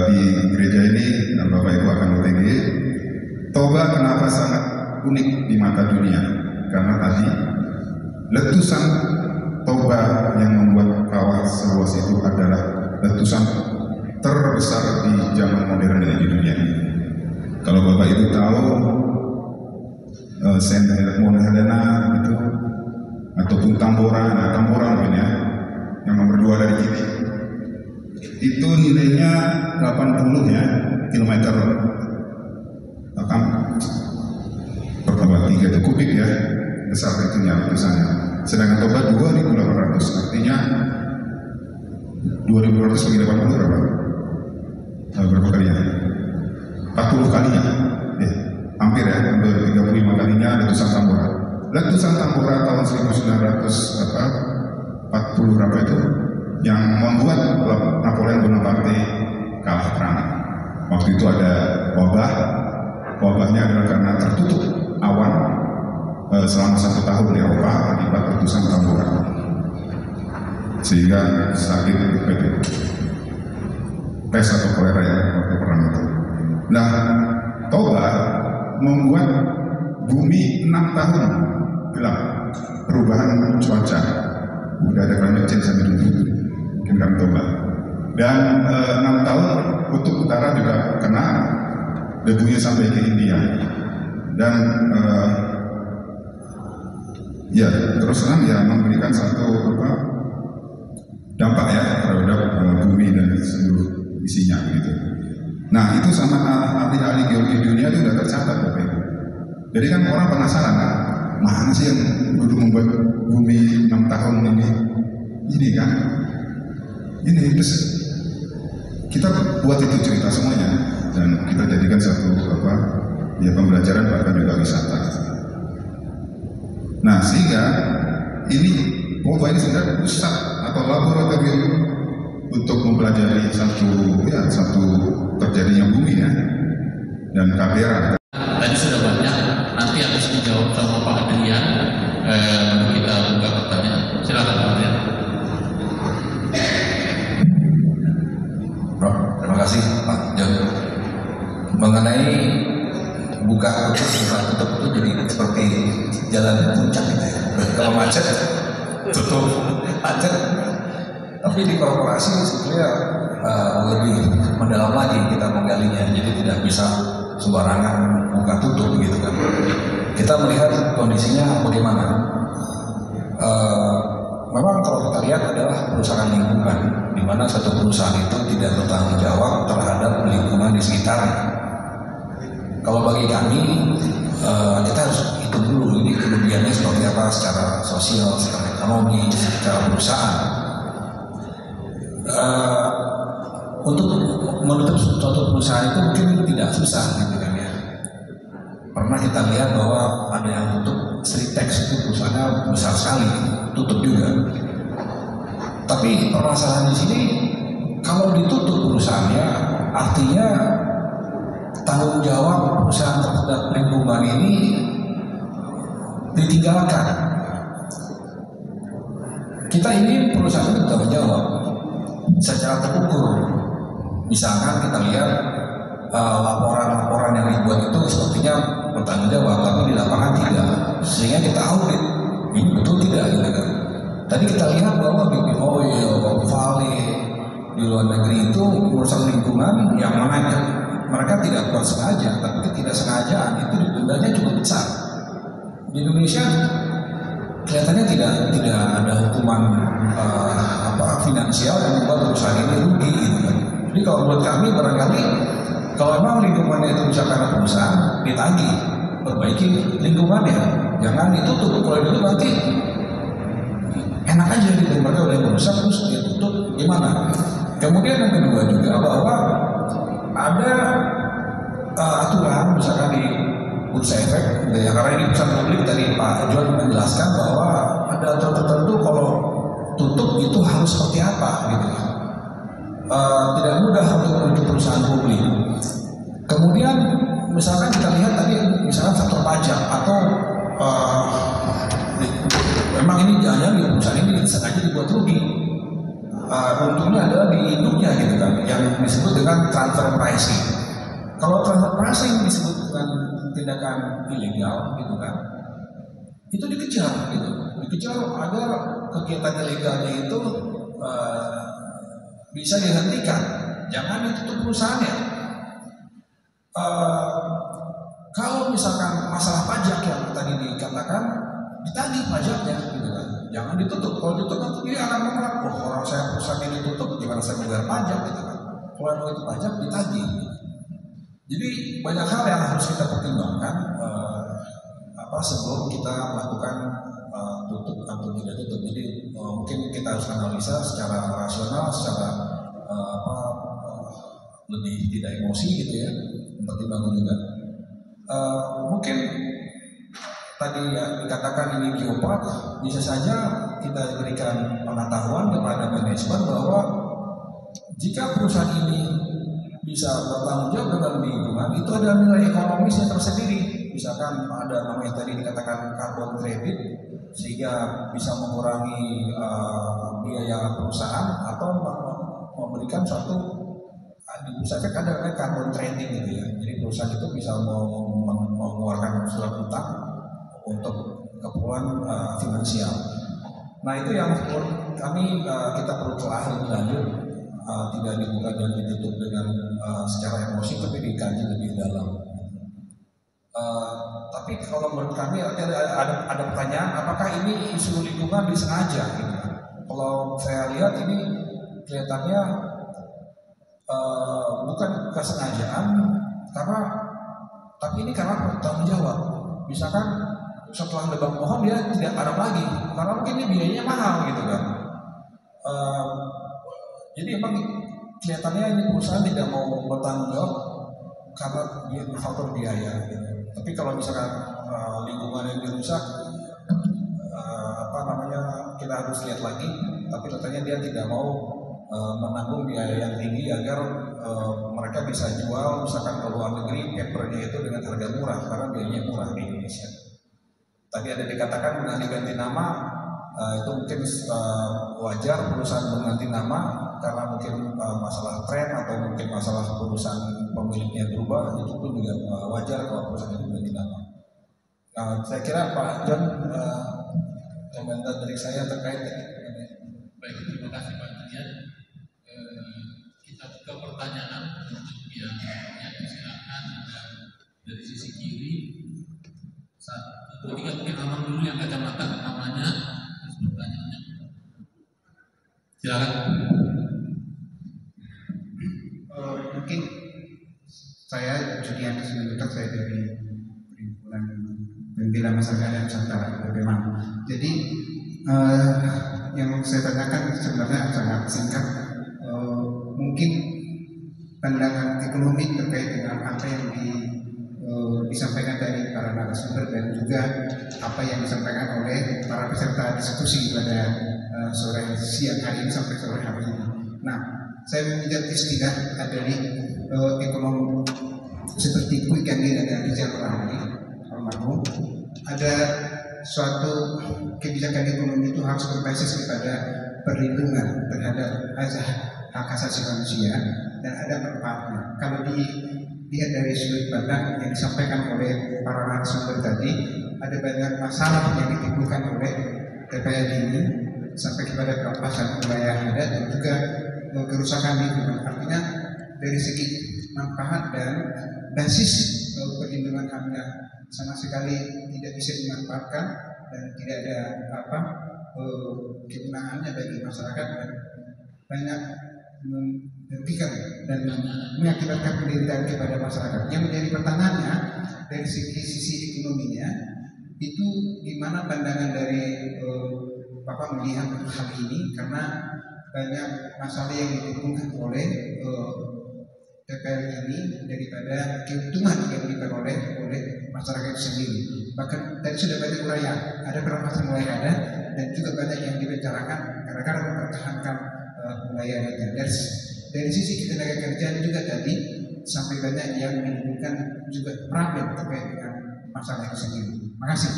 Di gereja ini Bapak Ibu akan OTG. Toba kenapa sangat unik di mata dunia? Karena tadi letusan Toba yang membuat kawah seluas itu adalah letusan terbesar di zaman modern di dunia. Kalau Bapak Ibu tahu Saint Helena itu ataupun Tambora, nah Tambora mungkin ya, yang nomor 2 dari kiri, itu nilainya 80 ya kilometer akan bertambah 3 itu kubik ya, besar itunya letusannya. Sedangkan Toba 2.800, artinya 2.200 bagi 80 berapa? Berapa kalinya? 40 kalinya, ya, hampir ya, hampir 35 kalinya letusan Tambora. Letusan Tambora tahun 1940 berapa itu? Yang membuat Napoleon Bonaparte kalah perang. Waktu itu ada wabahnya adalah karena tertutup awan selama 1 tahun di Eropa akibat letusan Tambora, sehingga sakit itu pes atau kolera ya waktu perang itu. Nah, Toba membuat bumi 6 tahun gelap, perubahan cuaca, udah ada climate change sampai dulu, mungkin kami Toba. Dan 6 tahun kutub utara juga kena debunya sampai ke India. Dan ya terus terang ya memberikan satu dampak ya terhadap bumi dan seluruh isinya gitu. Nah itu sama ahli-ahli geologi dunia itu sudah tercatat Bapak Ibu. Jadi kan orang penasaran kan, mana sih yang dulu membuat bumi 6 tahun ini kan? Ini terus kita buat itu cerita semuanya dan kita jadikan satu ya pembelajaran bahkan juga wisata. Nah sehingga ini Toba ini sebenarnya pusat atau laboratorium untuk mempelajari satu terjadinya bumi ya dan kaldera. Tadi sudah banyak, nanti habis dijawab sama Pak Adrian, baru kita buka pertanyaan. Silakan Pak Adrian. Bro, terima kasih Pak John. Mengenai buka tutup itu jadi seperti jalan puncak gitu ya. Kalau macet tutup macet. Tapi di korporasi sebetulnya lebih mendalam lagi kita menggalinya. Jadi tidak bisa sembarangan buka tutup gitu kan. Kita melihat kondisinya bagaimana. Memang kalau kita lihat adalah perusahaan lingkungan, di mana satu perusahaan itu tidak bertanggung jawab terhadap lingkungan di sekitarnya. Kalau bagi kami, kita harus hitung dulu ini kerugiannya seperti apa secara sosial, secara ekonomi, secara perusahaan. Untuk menutup suatu perusahaan itu mungkin tidak susah, gitu kan ya. Pernah kita lihat bahwa ada yang tutup Sritex itu perusahaannya besar sekali, tutup juga. Tapi permasalahan di sini, kalau ditutup perusahaannya, artinya tanggung jawab perusahaan terhadap lingkungan ini ditinggalkan. Kita ini perusahaan itu bertanggung jawab secara terukur. Misalkan kita lihat laporan-laporan yang dibuat itu sepertinya bertanggung jawab, tapi di lapangan tidak. Sehingga kita audit, ini betul tidak gitu kan. Tadi kita lihat bahwa BP Oil, Vale di luar negeri itu merusak lingkungan yang mana mereka tidak buat sengaja, tapi ketidaksengajaan itu dendanya cukup besar. Di Indonesia kelihatannya tidak ada hukuman finansial yang membuat perusahaan ini rugi gitu kan. Jadi kalau buat kami barangkali kalau memang lingkungannya itu bisa karena perusahaan, ditagih, perbaiki lingkungannya, jangan ditutup. Kalau ditutup nanti enak aja gitu, mereka udah merusak terus dia tutup gimana? Kemudian yang kedua juga bahwa ada aturan misalkan di bursa efek, ya, karena ini perusahaan publik tadi Pak John menjelaskan bahwa ada aturan tertentu kalau tutup itu harus seperti apa gitu. Tidak mudah untuk menuju perusahaan publik. Kemudian misalkan kita lihat tadi misalkan sektor pajak atau memang ini jangan di perusahaan ini sengaja dibuat rugi. Untungnya adalah di induknya gitu kan, yang disebut dengan transfer pricing. Kalau transfer pricing disebut dengan tindakan ilegal gitu kan, itu dikejar gitu. dikejar agar kegiatan ilegalnya itu bisa dihentikan, jangan ditutup perusahaannya. Kalau misalkan masalah pajak yang tadi dikatakan, ditagih pajaknya, gitu kan. Jangan ditutup. Kalau ditutup nanti dia akan menolak. Oh, orang saya perusahaan ini tutup, gimana saya membayar pajak, gitu kan. Kalau itu pajak ditagih. Jadi banyak hal yang harus kita pertimbangkan sebelum kita melakukan tutup atau tidak tutup. Jadi mungkin kita harus analisa secara rasional, secara lebih tidak emosi gitu ya, mempertimbangkan juga. Mungkin tadi ya dikatakan ini geopark, bisa saja kita berikan pengetahuan kepada manajemen bahwa jika perusahaan ini bisa bertanggung jawab dengan lingkungan, itu ada nilai ekonomisnya tersendiri. Misalkan ada namanya tadi dikatakan carbon credit, sehingga bisa mengurangi biaya perusahaan atau memberikan suatu misalkan ada namanya carbon trading gitu ya. Jadi perusahaan itu bisa mengeluarkan surat utang untuk keperluan finansial. Nah itu yang kami kita perlu telah lebih lanjut, tidak dibuka dan ditutup dengan secara emosi, tapi dikaji lebih dalam. Tapi kalau menurut kami ada pertanyaan, apakah ini isu lingkungan disengaja? Gitu. Kalau saya lihat ini kelihatannya bukan kesengajaan, tapi ini karena tanggung jawab. Misalkan setelah nebang pohon dia tidak tanam lagi, karena mungkin ini biayanya mahal gitu kan. Jadi emang kelihatannya ini perusahaan tidak mau bertanggung jawab karena dia faktor biaya. Gitu. Tapi kalau misalkan lingkungan yang dirusak, kita harus lihat lagi. Tapi katanya dia tidak mau menanggung biaya yang tinggi agar mereka bisa jual misalkan ke luar negeri papernya itu dengan harga murah, karena biayanya murah di Indonesia. Tadi ada dikatakan mengganti nama, itu mungkin wajar perusahaan mengganti nama karena mungkin masalah tren atau mungkin masalah perusahaan pemiliknya berubah, itu pun juga wajar kalau perusahaan itu mengganti nama. Saya kira Pak John, komentar dari saya terkait ini. Baik, terima kasih Pak Julian. Kita buka pertanyaan untuk yang silakan dari sisi kiri. 1, 2, 3, mungkin aman dulu yang kacamata namanya. Pertanyaannya. Silakan. Mungkin saya Julian Simanjuntak, saya dari Perhimpunan Pembela Masyarakat dan Wisata Bagaimana. Jadi yang saya tanyakan sebenarnya sangat singkat. Mungkin pandangan ekonomi terkait dengan apa yang disampaikan dari para narasumber dan juga apa yang disampaikan oleh para peserta diskusi pada sore siang hari ini sampai sore hari ini. Nah, saya meminjam istilah dari ekonomi seperti Kwik Kangen dan Rizal Ramli almarhum. Ada suatu kebijakan ekonomi itu harus berbasis kepada perlindungan terhadap hak asasi manusia dan ada manfaatnya. Kalau dilihat dari sudut pandang yang disampaikan oleh para narasumber tadi, ada banyak masalah yang ditimbulkan oleh TPL ini sampai kepada perampasan wilayah adat dan juga kerusakan lingkungan. Artinya dari segi manfaat dan basis perlindungan haknya sama sekali tidak bisa dimanfaatkan dan tidak ada kegunaannya bagi masyarakat dan banyak merugikan dan mengakibatkan penderitaan kepada masyarakat. Yang menjadi pertanyaannya dari sisi ekonominya itu gimana pandangan dari Bapak melihat hal ini, karena banyak masalah yang ditimbulkan oleh TPL ini daripada keuntungan yang diperoleh oleh masyarakat itu sendiri. Bahkan tadi sudah banyak uraian, ada perampasan wilayah adat dan juga banyak yang dibicarakan gara-gara mempertahankan wilayah adat. Dari sisi ketenaga kerjaan juga tadi sampai banyak yang menimbulkan juga problem terkait dengan masalah itu sendiri. Terima kasih.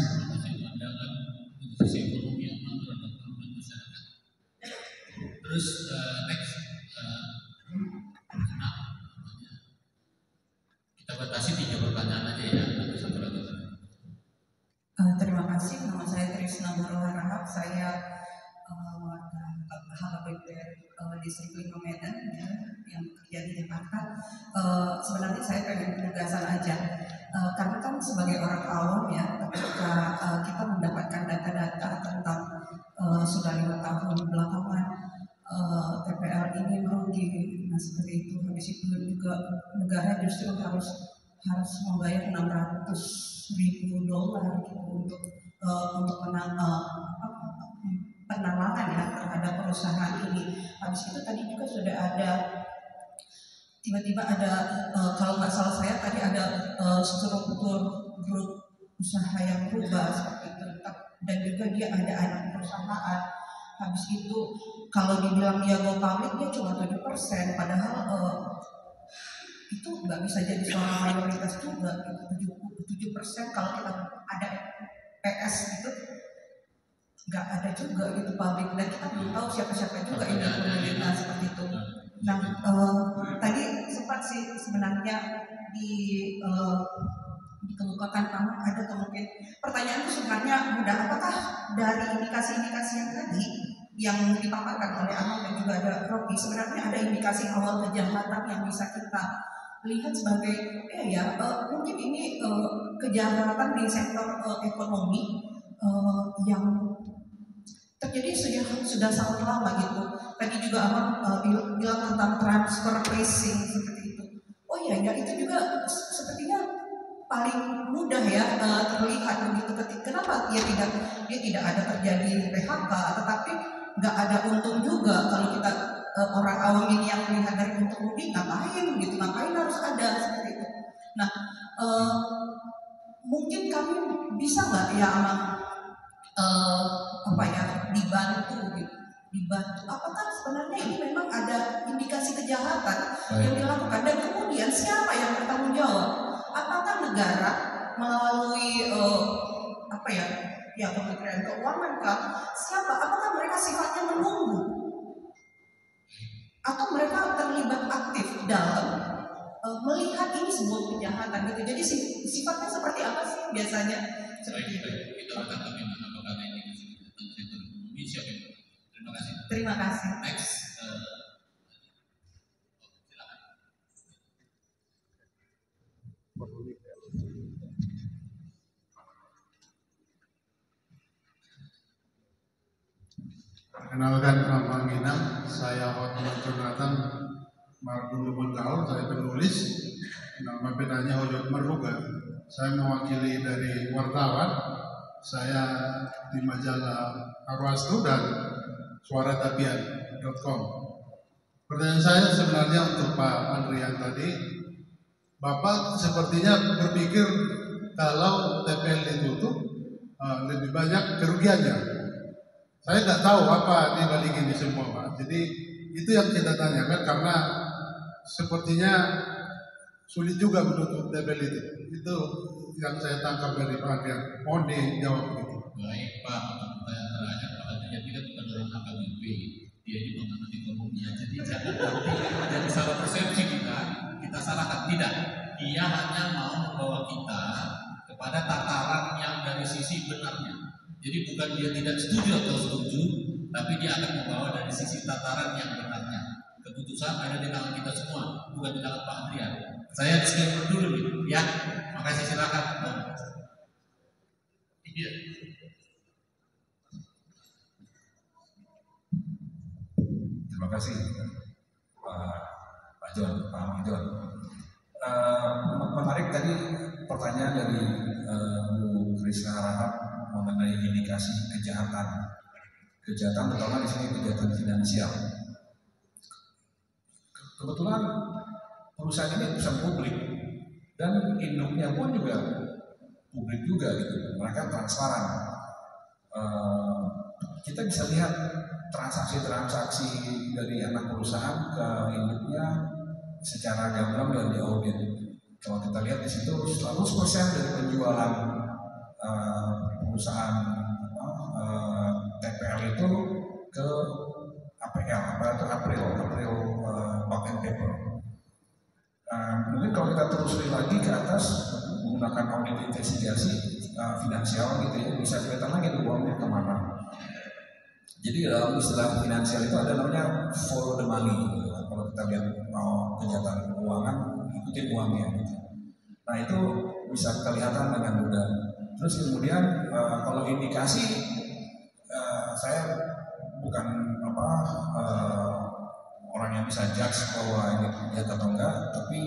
Terus next kita batasi 3 pertanyaan aja ya, satu lagi. Terima kasih, nama saya Trisna Nagoro Harahap, saya HKBP Distrik 5 Medan ya, yang bekerja di Jakarta. Sebenarnya saya pengen penegasan aja, karena kan sebagai orang awam ya, ketika kita mendapatkan data-data tentang sudah 5 tahun belakangan TPL ini merugi, nah seperti itu. Habis itu juga negara justru harus membayar $600.000 gitu untuk penanganan ya terhadap perusahaan ini. Habis itu tadi juga sudah ada tiba-tiba ada kalau nggak salah saya tadi ada struktur grup usaha yang berubah seperti itu, dan juga dia ada anak perusahaan. Habis itu kalau dibilang dia go public dia cuma 7%, padahal itu nggak bisa jadi suara mayoritas juga. 7% kalau kita ada PS gitu nggak ada juga gitu publik, dan kita belum tahu siapa-siapa juga ini pemiliknya seperti itu. Nah tadi sempat sih sebenarnya dikemukakan ada kemungkinan pertanyaanku sebenarnya mudah, apakah dari indikasi-indikasi yang tadi yang dipaparkan oleh Amal dan juga ada Rocky, sebenarnya ada indikasi awal kejahatan yang bisa kita lihat sebagai mungkin ini kejahatan di sektor ekonomi yang terjadi sudah sangat lama gitu. Tadi juga Amal bilang tentang transfer pricing seperti itu. Oh iya ya, itu juga sepertinya paling mudah ya terlihat begitu. Kenapa dia tidak ada terjadi PHK, tetapi nggak ada untung juga. Kalau kita orang awam ini yang melihat dari untung rugi, ngapain harus ada seperti itu. Nah mungkin kami bisa nggak ya Amal dibantu apakah sebenarnya ini memang ada indikasi kejahatan yang dilakukan, dan kemudian siapa yang bertanggung jawab? Apakah negara melalui Kementerian Keuangan kah? Siapa? Apakah mereka sifatnya menunggu atau mereka terlibat aktif dalam melihat ini sebuah kejahatan gitu? Jadi sifatnya seperti apa sih biasanya? Seperti itu. Terima kasih. Next. Perkenalkan, nama Minang, saya Hotman Jonathan Marbun Lumentau, saya penulis. Nama bedanya Hojot Merbuga. Saya mewakili dari wartawan. Saya di majalah Arwastu dan suaratapian.com. Pertanyaan saya sebenarnya untuk Pak Andrian tadi. Bapak sepertinya berpikir kalau TPL ditutup lebih banyak kerugiannya. Saya nggak tahu apa di balik ini semua, Pak. Jadi itu yang kita tanyakan, karena sepertinya sulit juga menutup TPL itu. Itu yang saya tangkap dari Pak Andrian. Mohon dijawab begitu. Baik Pak, pertanyaan terakhir Pak Andrian tidak bukan orang HKBP, dia ini pengamat ekonominya. Jadi jangan nanti dari salah persepsi kita salahkan, tidak. Dia hanya mau membawa kita kepada tataran yang dari sisi benarnya. Jadi bukan dia tidak setuju atau setuju, tapi dia akan membawa dari sisi tataran yang benarnya. Keputusan ada di tangan kita semua, bukan di tangan Pak Andrian. Saya disclaimer dulu nih, ya. Makasih, silakan. Iya. Terima kasih Pak John. Menarik tadi pertanyaan dari Bu Krisna Harahap mengenai indikasi kejahatan terutama di sini kejahatan finansial. Kebetulan perusahaan ini perusahaan publik dan induknya pun juga publik juga gitu. Mereka transparan. Kita bisa lihat transaksi dari anak perusahaan ke induknya secara gamblang dan diaudit. Kalau kita lihat di situ 100% dari penjualan perusahaan TPL itu ke APL, aparatur April Bank and Paper. Mungkin kalau kita telusuri lagi ke atas menggunakan audit investigasi, finansial gitu ya, bisa kelihatan lagi tuh uangnya kemana. Jadi dalam istilah finansial itu ada namanya follow the money gitu. Kalau kita lihat mau kegiatan keuangan, ikutin uangnya gitu. Nah itu bisa kelihatan dengan mudah. Terus kemudian kalau indikasi saya bukan orang yang bisa judge bahwa ini kegiatan atau enggak, tapi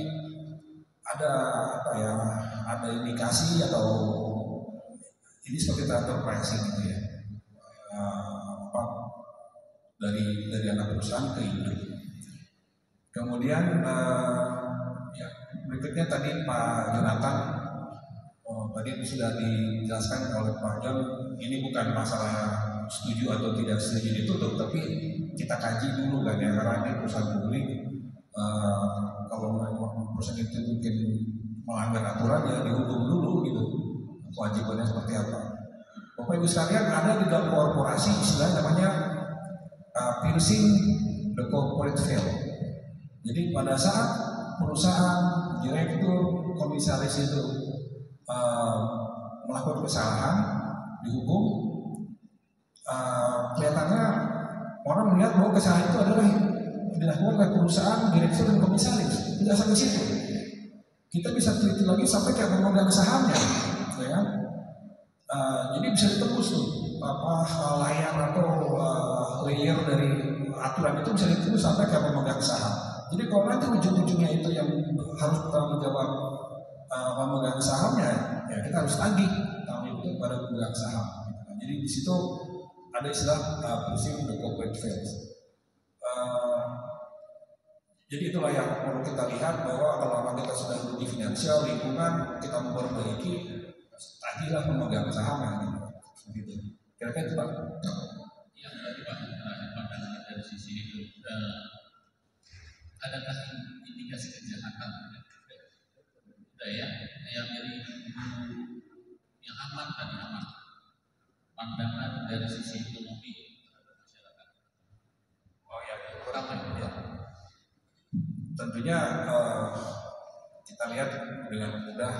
ada indikasi atau ini seperti transfer pricing gitu ya, dari anak perusahaan ke induk. Kemudian berikutnya tadi Pak Jonathan tadi sudah dijelaskan oleh Pak John, ini bukan masalah setuju atau tidak setuju ditutup, tapi kita kaji dulu kan ya, karena ini perusahaan publik. Kalau perusahaan itu mungkin melanggar aturan ya dihukum dulu gitu, kewajibannya seperti apa. Bapak Ibu sekalian, ada di dalam korporasi istilah namanya piercing the corporate veil. Jadi pada saat perusahaan, direktur, komisaris itu melakukan kesalahan, dihukum, kelihatannya orang melihat bahwa kesalahan itu adalah dilakukan oleh perusahaan, direktur, dan komisaris. Tidak sampai situ. Kita bisa teliti lagi sampai ke pemegang sahamnya, ya kan? Jadi bisa ditembus tuh layar atau layer dari aturan itu bisa ditembus sampai ke pemegang saham. Jadi kalau nanti ujung-ujungnya itu yang harus bertanggung jawab pemegang sahamnya, ya kita harus tagih tanggung itu pada pemegang saham. Jadi di situ ada istilah piercing the corporate veil. Jadi itulah yang perlu kita lihat, bahwa kalau memang kita sudah rugi finansial, lingkungan, kita memperbaiki, tagihlah pemegang sahamnya. Gitu. Kira-kira itu Pak. Ya, tadi Pak, pandangan dari sisi itu, adakah indikasi kejahatan budaya yang dari yang aman tadi aman, pandangan dari sisi ekonomi masyarakat? Oh ya, kurang ya. Tentunya kita lihat dengan mudah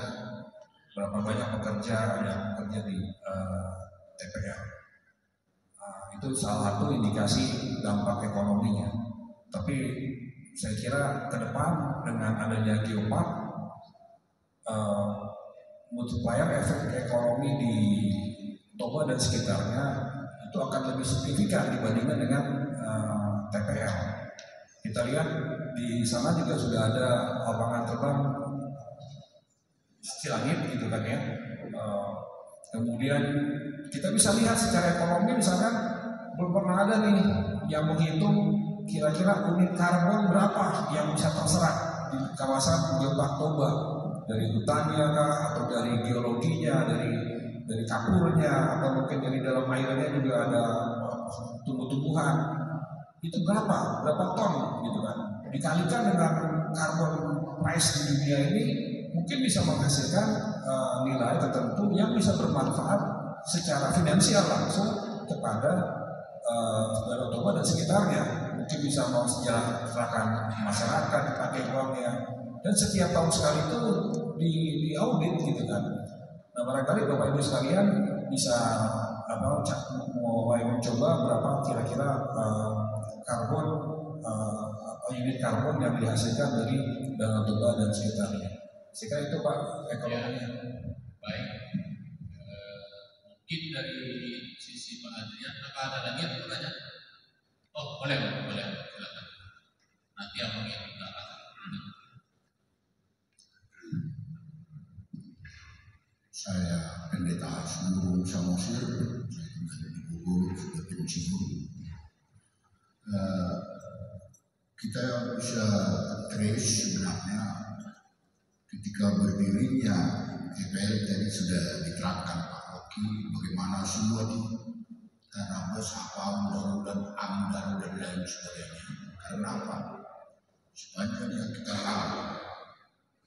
berapa banyak pekerja yang bekerja di TPL. Itu salah satu indikasi dampak ekonominya. Tapi saya kira ke depan dengan adanya Geopark, multiplier efek ekonomi di Toba dan sekitarnya itu akan lebih signifikan dibandingkan dengan TPL. Kita lihat di sana juga sudah ada lapangan terbang langit gitu kan ya. Kemudian kita bisa lihat secara ekonomi, misalkan belum pernah ada nih yang menghitung kira-kira unit karbon berapa yang bisa terserap di kawasan Geopark Toba, dari hutannya kah, atau dari geologinya, dari kapurnya, atau mungkin dari dalam airnya juga ada tumbuh-tumbuhan. Itu berapa ton gitu kan, dikalikan dengan carbon price di dunia ini, mungkin bisa menghasilkan nilai tertentu yang bisa bermanfaat secara finansial langsung kepada Danau Toba dan sekitarnya. Mungkin bisa mensejahterakan masyarakat, dipakai uangnya, dan setiap tahun sekali itu di audit gitu kan. Nah barangkali Bapak Ibu sekalian bisa mulai mencoba berapa kira-kira karbon atau unit karbon yang dihasilkan dari Danau Toba dan sekitarnya. Sehingga itu Pak ekonominya. Baik. Mungkin dari sisi Pak Adrian, apa ada lagi yang bertanya? Oh boleh silakan. Nanti abang yang minta. Saya pendeta seluruh Samosir, saya tinggal di Bogor, sudah pensiun. Kita bisa trace sebenarnya ketika berdirinya TPL tadi sudah diterapkan Pak Oki, bagaimana semua di karena bos apa undang-undang AMDAL dan lain sebagainya. Karena apa? Sepanjang kita tahu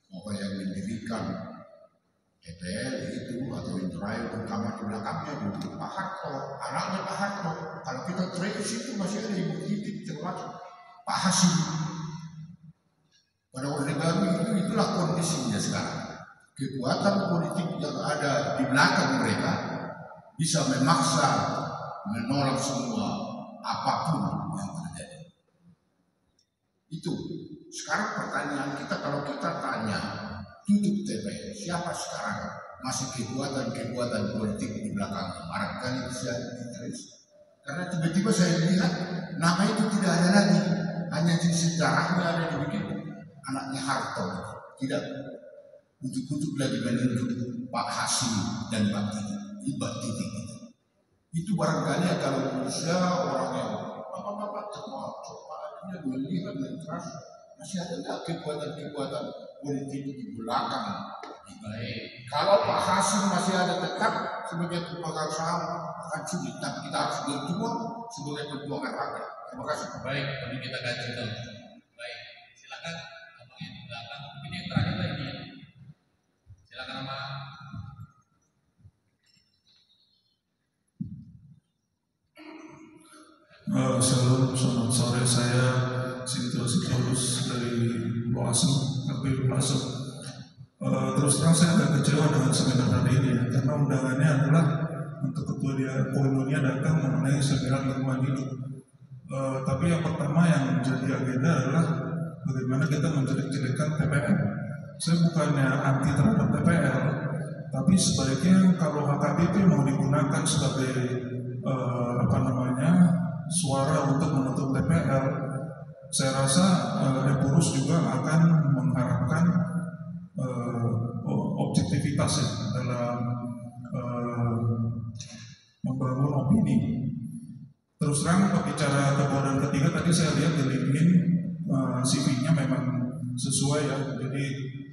bahwa yang mendirikan TPL itu atau Intrail pertama di belakangnya dulu Pak Harto, anaknya Pak Harto. Kalau kita trace itu masih ada ibu titik termasuk Pak Hasim. Pada Orde Baru itulah kondisinya sekarang. kekuatan politik yang ada di belakang mereka bisa memaksa menolak semua apapun yang terjadi. Itu sekarang pertanyaan kita, kalau kita tanya tutup TPL, siapa sekarang masih kekuatan politik di belakang? Barangkali bisa ditulis. Karena tiba-tiba saya lihat nama itu tidak ada lagi, hanya di sejarahnya ada dibikin anaknya Harto, tidak untuk lagi menunjuk Pak Hasim dan Pak Titik. Itu barangkali kalau Indonesia orang yang bapak-bapak cepat melihat dan terus masih ada nggak kekuatan politik di belakang. Baik. Kalau Pak Hasim masih ada tetap sebagai pemegang saham akan sulit, tapi kita harus berjuang sebagai perjuangan rakyat. Terima kasih. Baik, tapi kita kaji dulu. Baik, silakan abang yang di belakang. Ini yang terakhir lagi. Silakan nama. Selamat sore, saya Sinto Sitorus dari Bawaslu, KPU Bawaslu. Terus terang saya agak kecewa dengan seminar hari ini ya, karena undangannya adalah untuk ketua dia Koinonia datang mengenai seminar lingkungan hidup. Tapi yang pertama yang menjadi agenda adalah bagaimana kita menjelek-jelekan TPL. Saya bukannya anti terhadap TPL, tapi sebaiknya kalau HKBP mau digunakan sebagai suara untuk menutup TPL, saya rasa Epurus juga akan mengharapkan objektivitas ya dalam membangun opini. Terus terang berbicara kebuaran ketiga tadi saya lihat di LinkedIn CV-nya memang sesuai ya. Jadi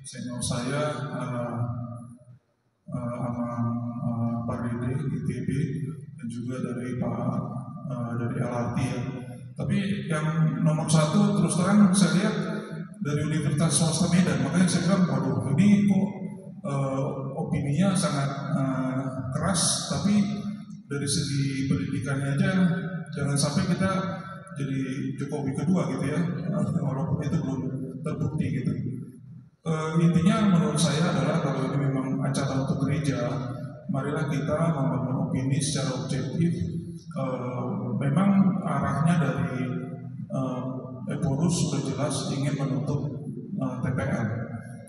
senior saya sama Pak Dede ITB dan juga dari dari LRT ya. Tapi yang nomor satu terus terang saya lihat dari Universitas Swasta Medan, makanya saya bilang waduh ini kok opininya sangat keras, tapi dari segi pendidikannya aja jangan sampai kita jadi Jokowi kedua gitu ya, walaupun itu belum terbukti gitu. Intinya menurut saya adalah kalau ini memang acara untuk gereja, marilah kita membangun opini secara objektif. Memang arahnya dari Epurus sudah jelas ingin menutup TPL,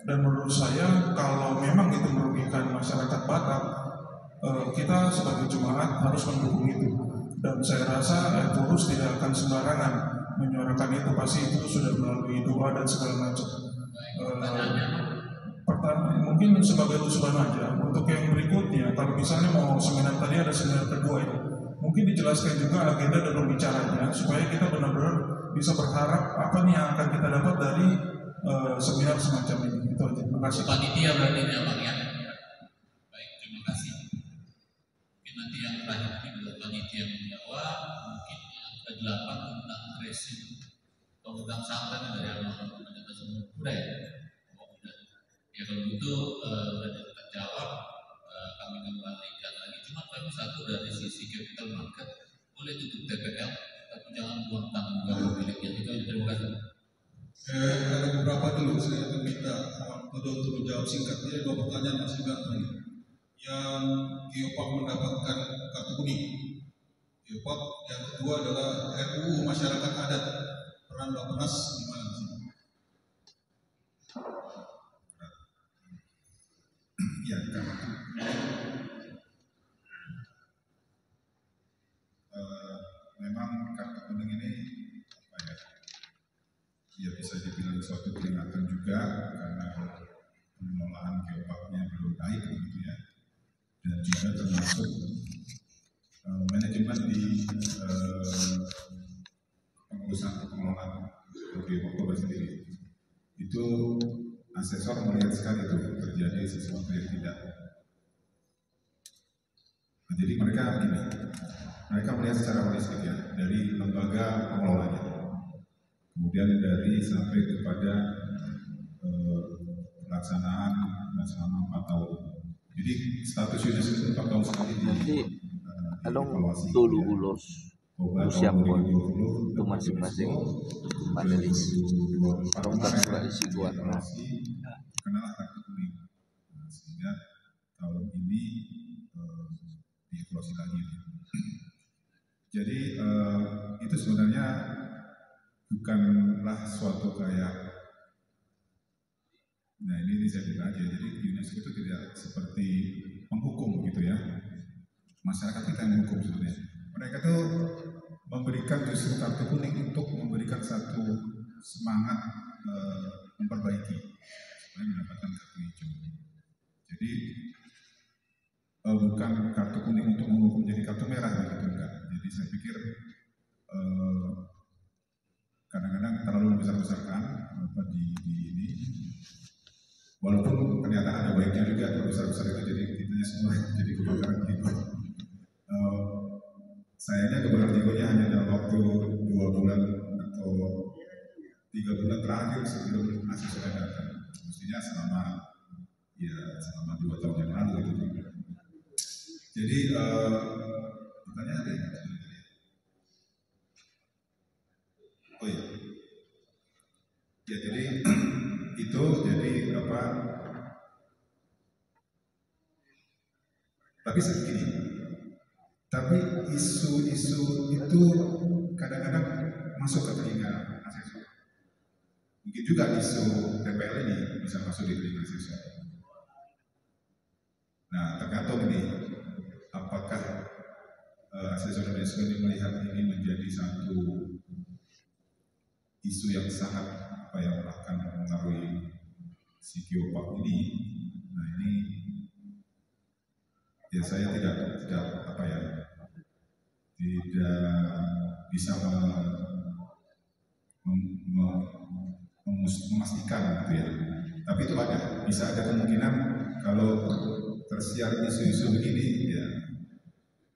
dan menurut saya kalau memang itu merugikan masyarakat Batak, kita sebagai jemaat harus mendukung itu. Dan saya rasa Epurus tidak akan sembarangan menyuarakan itu, pasti itu sudah melalui doa dan segala macam. Pertanyaan mungkin sebagai usulan aja untuk yang berikutnya, kalau misalnya mau seminar tadi ada seminar kedua ya, mungkin dijelaskan juga agenda dan pembicaranya supaya kita benar-benar bisa berharap apa nih yang akan kita dapat dari seminar semacam ini. Itu aja. Terima kasih. Panitia berarti ini abang ya. Baik, terima kasih. Mungkin nanti yang terakhir ini buat panitia yang menjawab. Mungkin yang ke-8 tentang tracing pemegang saham dari almarhum pendeta Semua ya. Ya kalau itu sudah terjawab, kami kembalikan lagi. Cuma kami satu dari sisi capital market boleh tutup TPL, tapi jangan buang tanggung jawab miliknya. Itu aja. Terima kasih. Ada beberapa dulu saya akan minta untuk menjawab singkat. Ini 2 pertanyaan Mas Iban. Yang Geopark mendapatkan kartu kuning. Geopark yang kedua adalah RUU masyarakat adat. Peran Bappenas di mana sih? Ya, memang kartu kuning ini apa ya bisa dibilang suatu peringatan juga karena pengelolaan geoparknya belum baik gitu ya, dan juga termasuk manajemen di pengelolaan geopark sendiri itu asesor melihat sekali itu terjadi sesuatu yang tidak. Nah, jadi mereka melihat secara holistik ya, dari lembaga pengelolanya, kemudian dari sampai kepada pelaksanaan selama 4 tahun. Jadi status UNESCO 4 tahun sekali evaluasi. Dulu ulos siap untuk masing-masing panelis. Tonton isi gua. Kenalah kartu kuning. Jadi itu sebenarnya bukanlah suatu kayak, nah ini saya bilang aja, jadi UNESCO itu tidak seperti menghukum gitu ya. Masyarakat kita yang menghukum sebenarnya. Mereka tuh memberikan justru kartu kuning untuk memberikan satu semangat memperbaiki supaya mendapatkan kartu hijau. Jadi bukan kartu kuning untuk menghukum jadi kartu merah begitu enggak. Jadi saya pikir kadang-kadang terlalu besar-besarkan di ini. Walaupun ternyata ada baiknya juga kalau besar-besar itu jadi kitanya semua jadi kebakaran jiwa. Sayangnya kebakaran jiwanya hanya dalam waktu 2 bulan atau 3 bulan terakhir sebelum hasil sudah datang. Mestinya selama 2 tahun yang lalu itu. Jadi pertanyaan ada yang oh iya. Ya jadi itu jadi apa? Tapi segini. Tapi isu-isu itu kadang-kadang masuk ke telinga mahasiswa. Mungkin juga isu TPL ini bisa masuk di telinga mahasiswa. Nah, tergantung ini apakah asesor UNESCO ini melihat ini menjadi satu isu yang sangat yang akan mempengaruhi si geopark ini. Nah ini ya saya tidak bisa memastikan gitu ya. Tapi itu bisa ada kemungkinan kalau tersiar isu-isu begini ya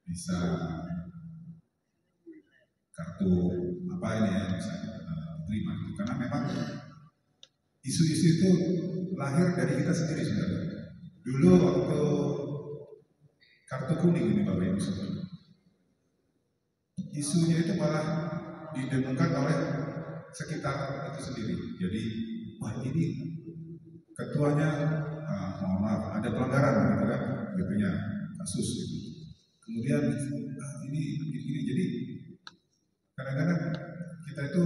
bisa kartu apa ini ya bisa diterima gitu. Karena memang isu-isu itu lahir dari kita sendiri sebenarnya. Dulu waktu kartu kuning ini Bapak Ibu saudara, isunya itu malah didengungkan oleh sekitar itu sendiri. Jadi wah ini ketuanya mohon maaf ada pelanggaran gitu kan, gitu-nya kasus gitu. Kemudian ini jadi kadang-kadang kita itu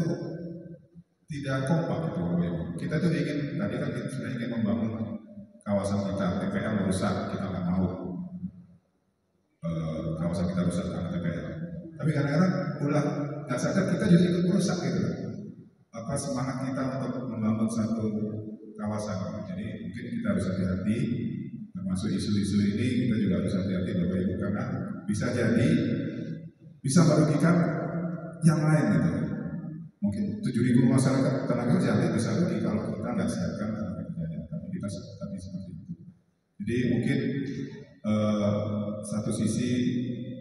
tidak kompak gitu Bapak Ibu. Kita tuh ingin, tadi kan kita sudah ingin membangun kawasan kita, TPL rusak, kita nggak mau kawasan kita rusak karena TPL. Tapi kadang-kadang nggak sadar kita juga ikut merusak gitu. Apa semangat kita untuk membangun satu kawasan. Jadi mungkin kita harus hati-hati, termasuk isu-isu ini kita juga harus hati-hati Bapak Ibu karena bisa jadi bisa merugikan yang lain gitu. Mungkin 7.000 masyarakat tenaga kerja bisa rugi kalau kita nggak siapkan tenaga kerjanya. Tapi kita tadi seperti itu. Jadi mungkin satu sisi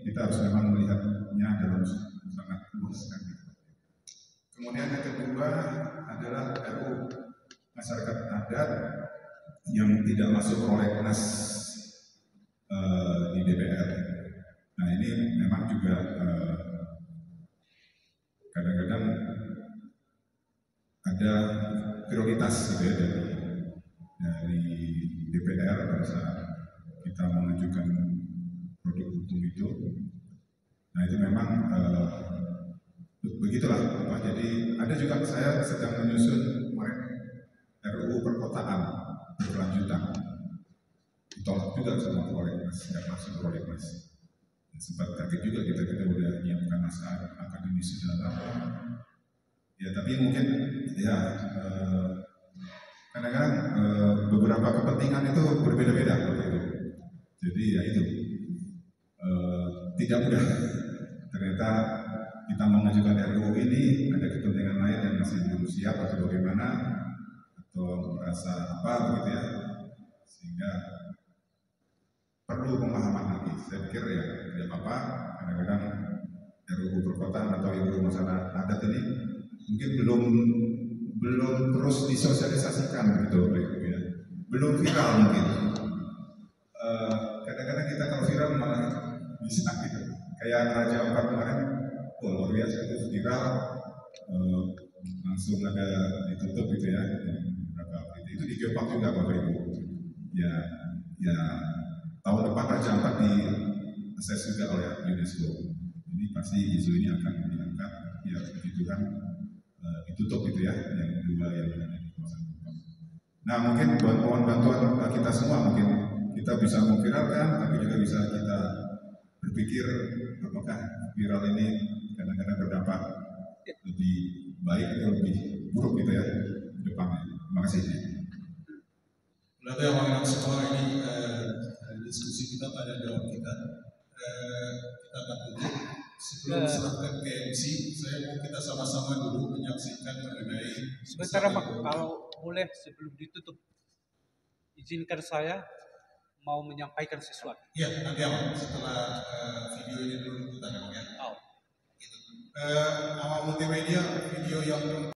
kita harus memang melihatnya dalam sangat luas kan. Kemudian yang kedua adalah RUU masyarakat adat yang tidak masuk prolegnas di DPR. Nah ini memang juga kadang-kadang ada prioritas gitu ya dari DPR pada saat kita mengajukan produk hukum itu. Nah itu memang begitulah Pak. Jadi ada juga saya sedang menyusun kemarin RUU perkotaan berkelanjutan. Ditolak juga sama prolegnas, tidak masuk prolegnas. Sempat kaget juga kita udah menyiapkan naskah akademisi dan apa. Ya tapi mungkin ya kadang-kadang beberapa kepentingan itu berbeda-beda gitu. Jadi ya itu tidak mudah. Ternyata kita mengajukan RUU ini ada kepentingan lain yang masih belum siap atau bagaimana atau merasa apa begitu ya, sehingga perlu pemahaman lagi. Saya pikir ya tidak apa-apa. Kadang-kadang RUU perkotaan atau RUU masalah adat ini mungkin belum terus disosialisasikan gitu ya. Belum viral mungkin. Kadang-kadang kita kalau viral malah bisa gitu. Kayak Raja Ampat kemarin, luar biasa itu viral, langsung ada ditutup gitu ya. Itu di Geopark juga Bapak Ibu. Ya tahun depan Raja Ampat di akses juga oleh UNESCO. Jadi pasti isu ini akan diangkat, ya begitu kan, ditutup gitu ya, yang dua yang ada di kawasan Kupang. Nah mungkin bantuan kita semua, mungkin kita bisa memviralkan, tapi juga bisa kita berpikir apakah viral ini kadang-kadang berdampak lebih baik atau lebih buruk gitu ya ke depannya. Terima kasih. Berarti awal semua ini diskusi kita pada jawab kita. Kita akan tutup. Sebelum diserahkan ke MC, saya mau kita sama-sama dulu menyaksikan mengenai. Sebentar Pak, kalau boleh sebelum ditutup, izinkan saya mau menyampaikan sesuatu. Iya, nanti apa? Setelah video ini dulu kita ya. Awal multimedia video yang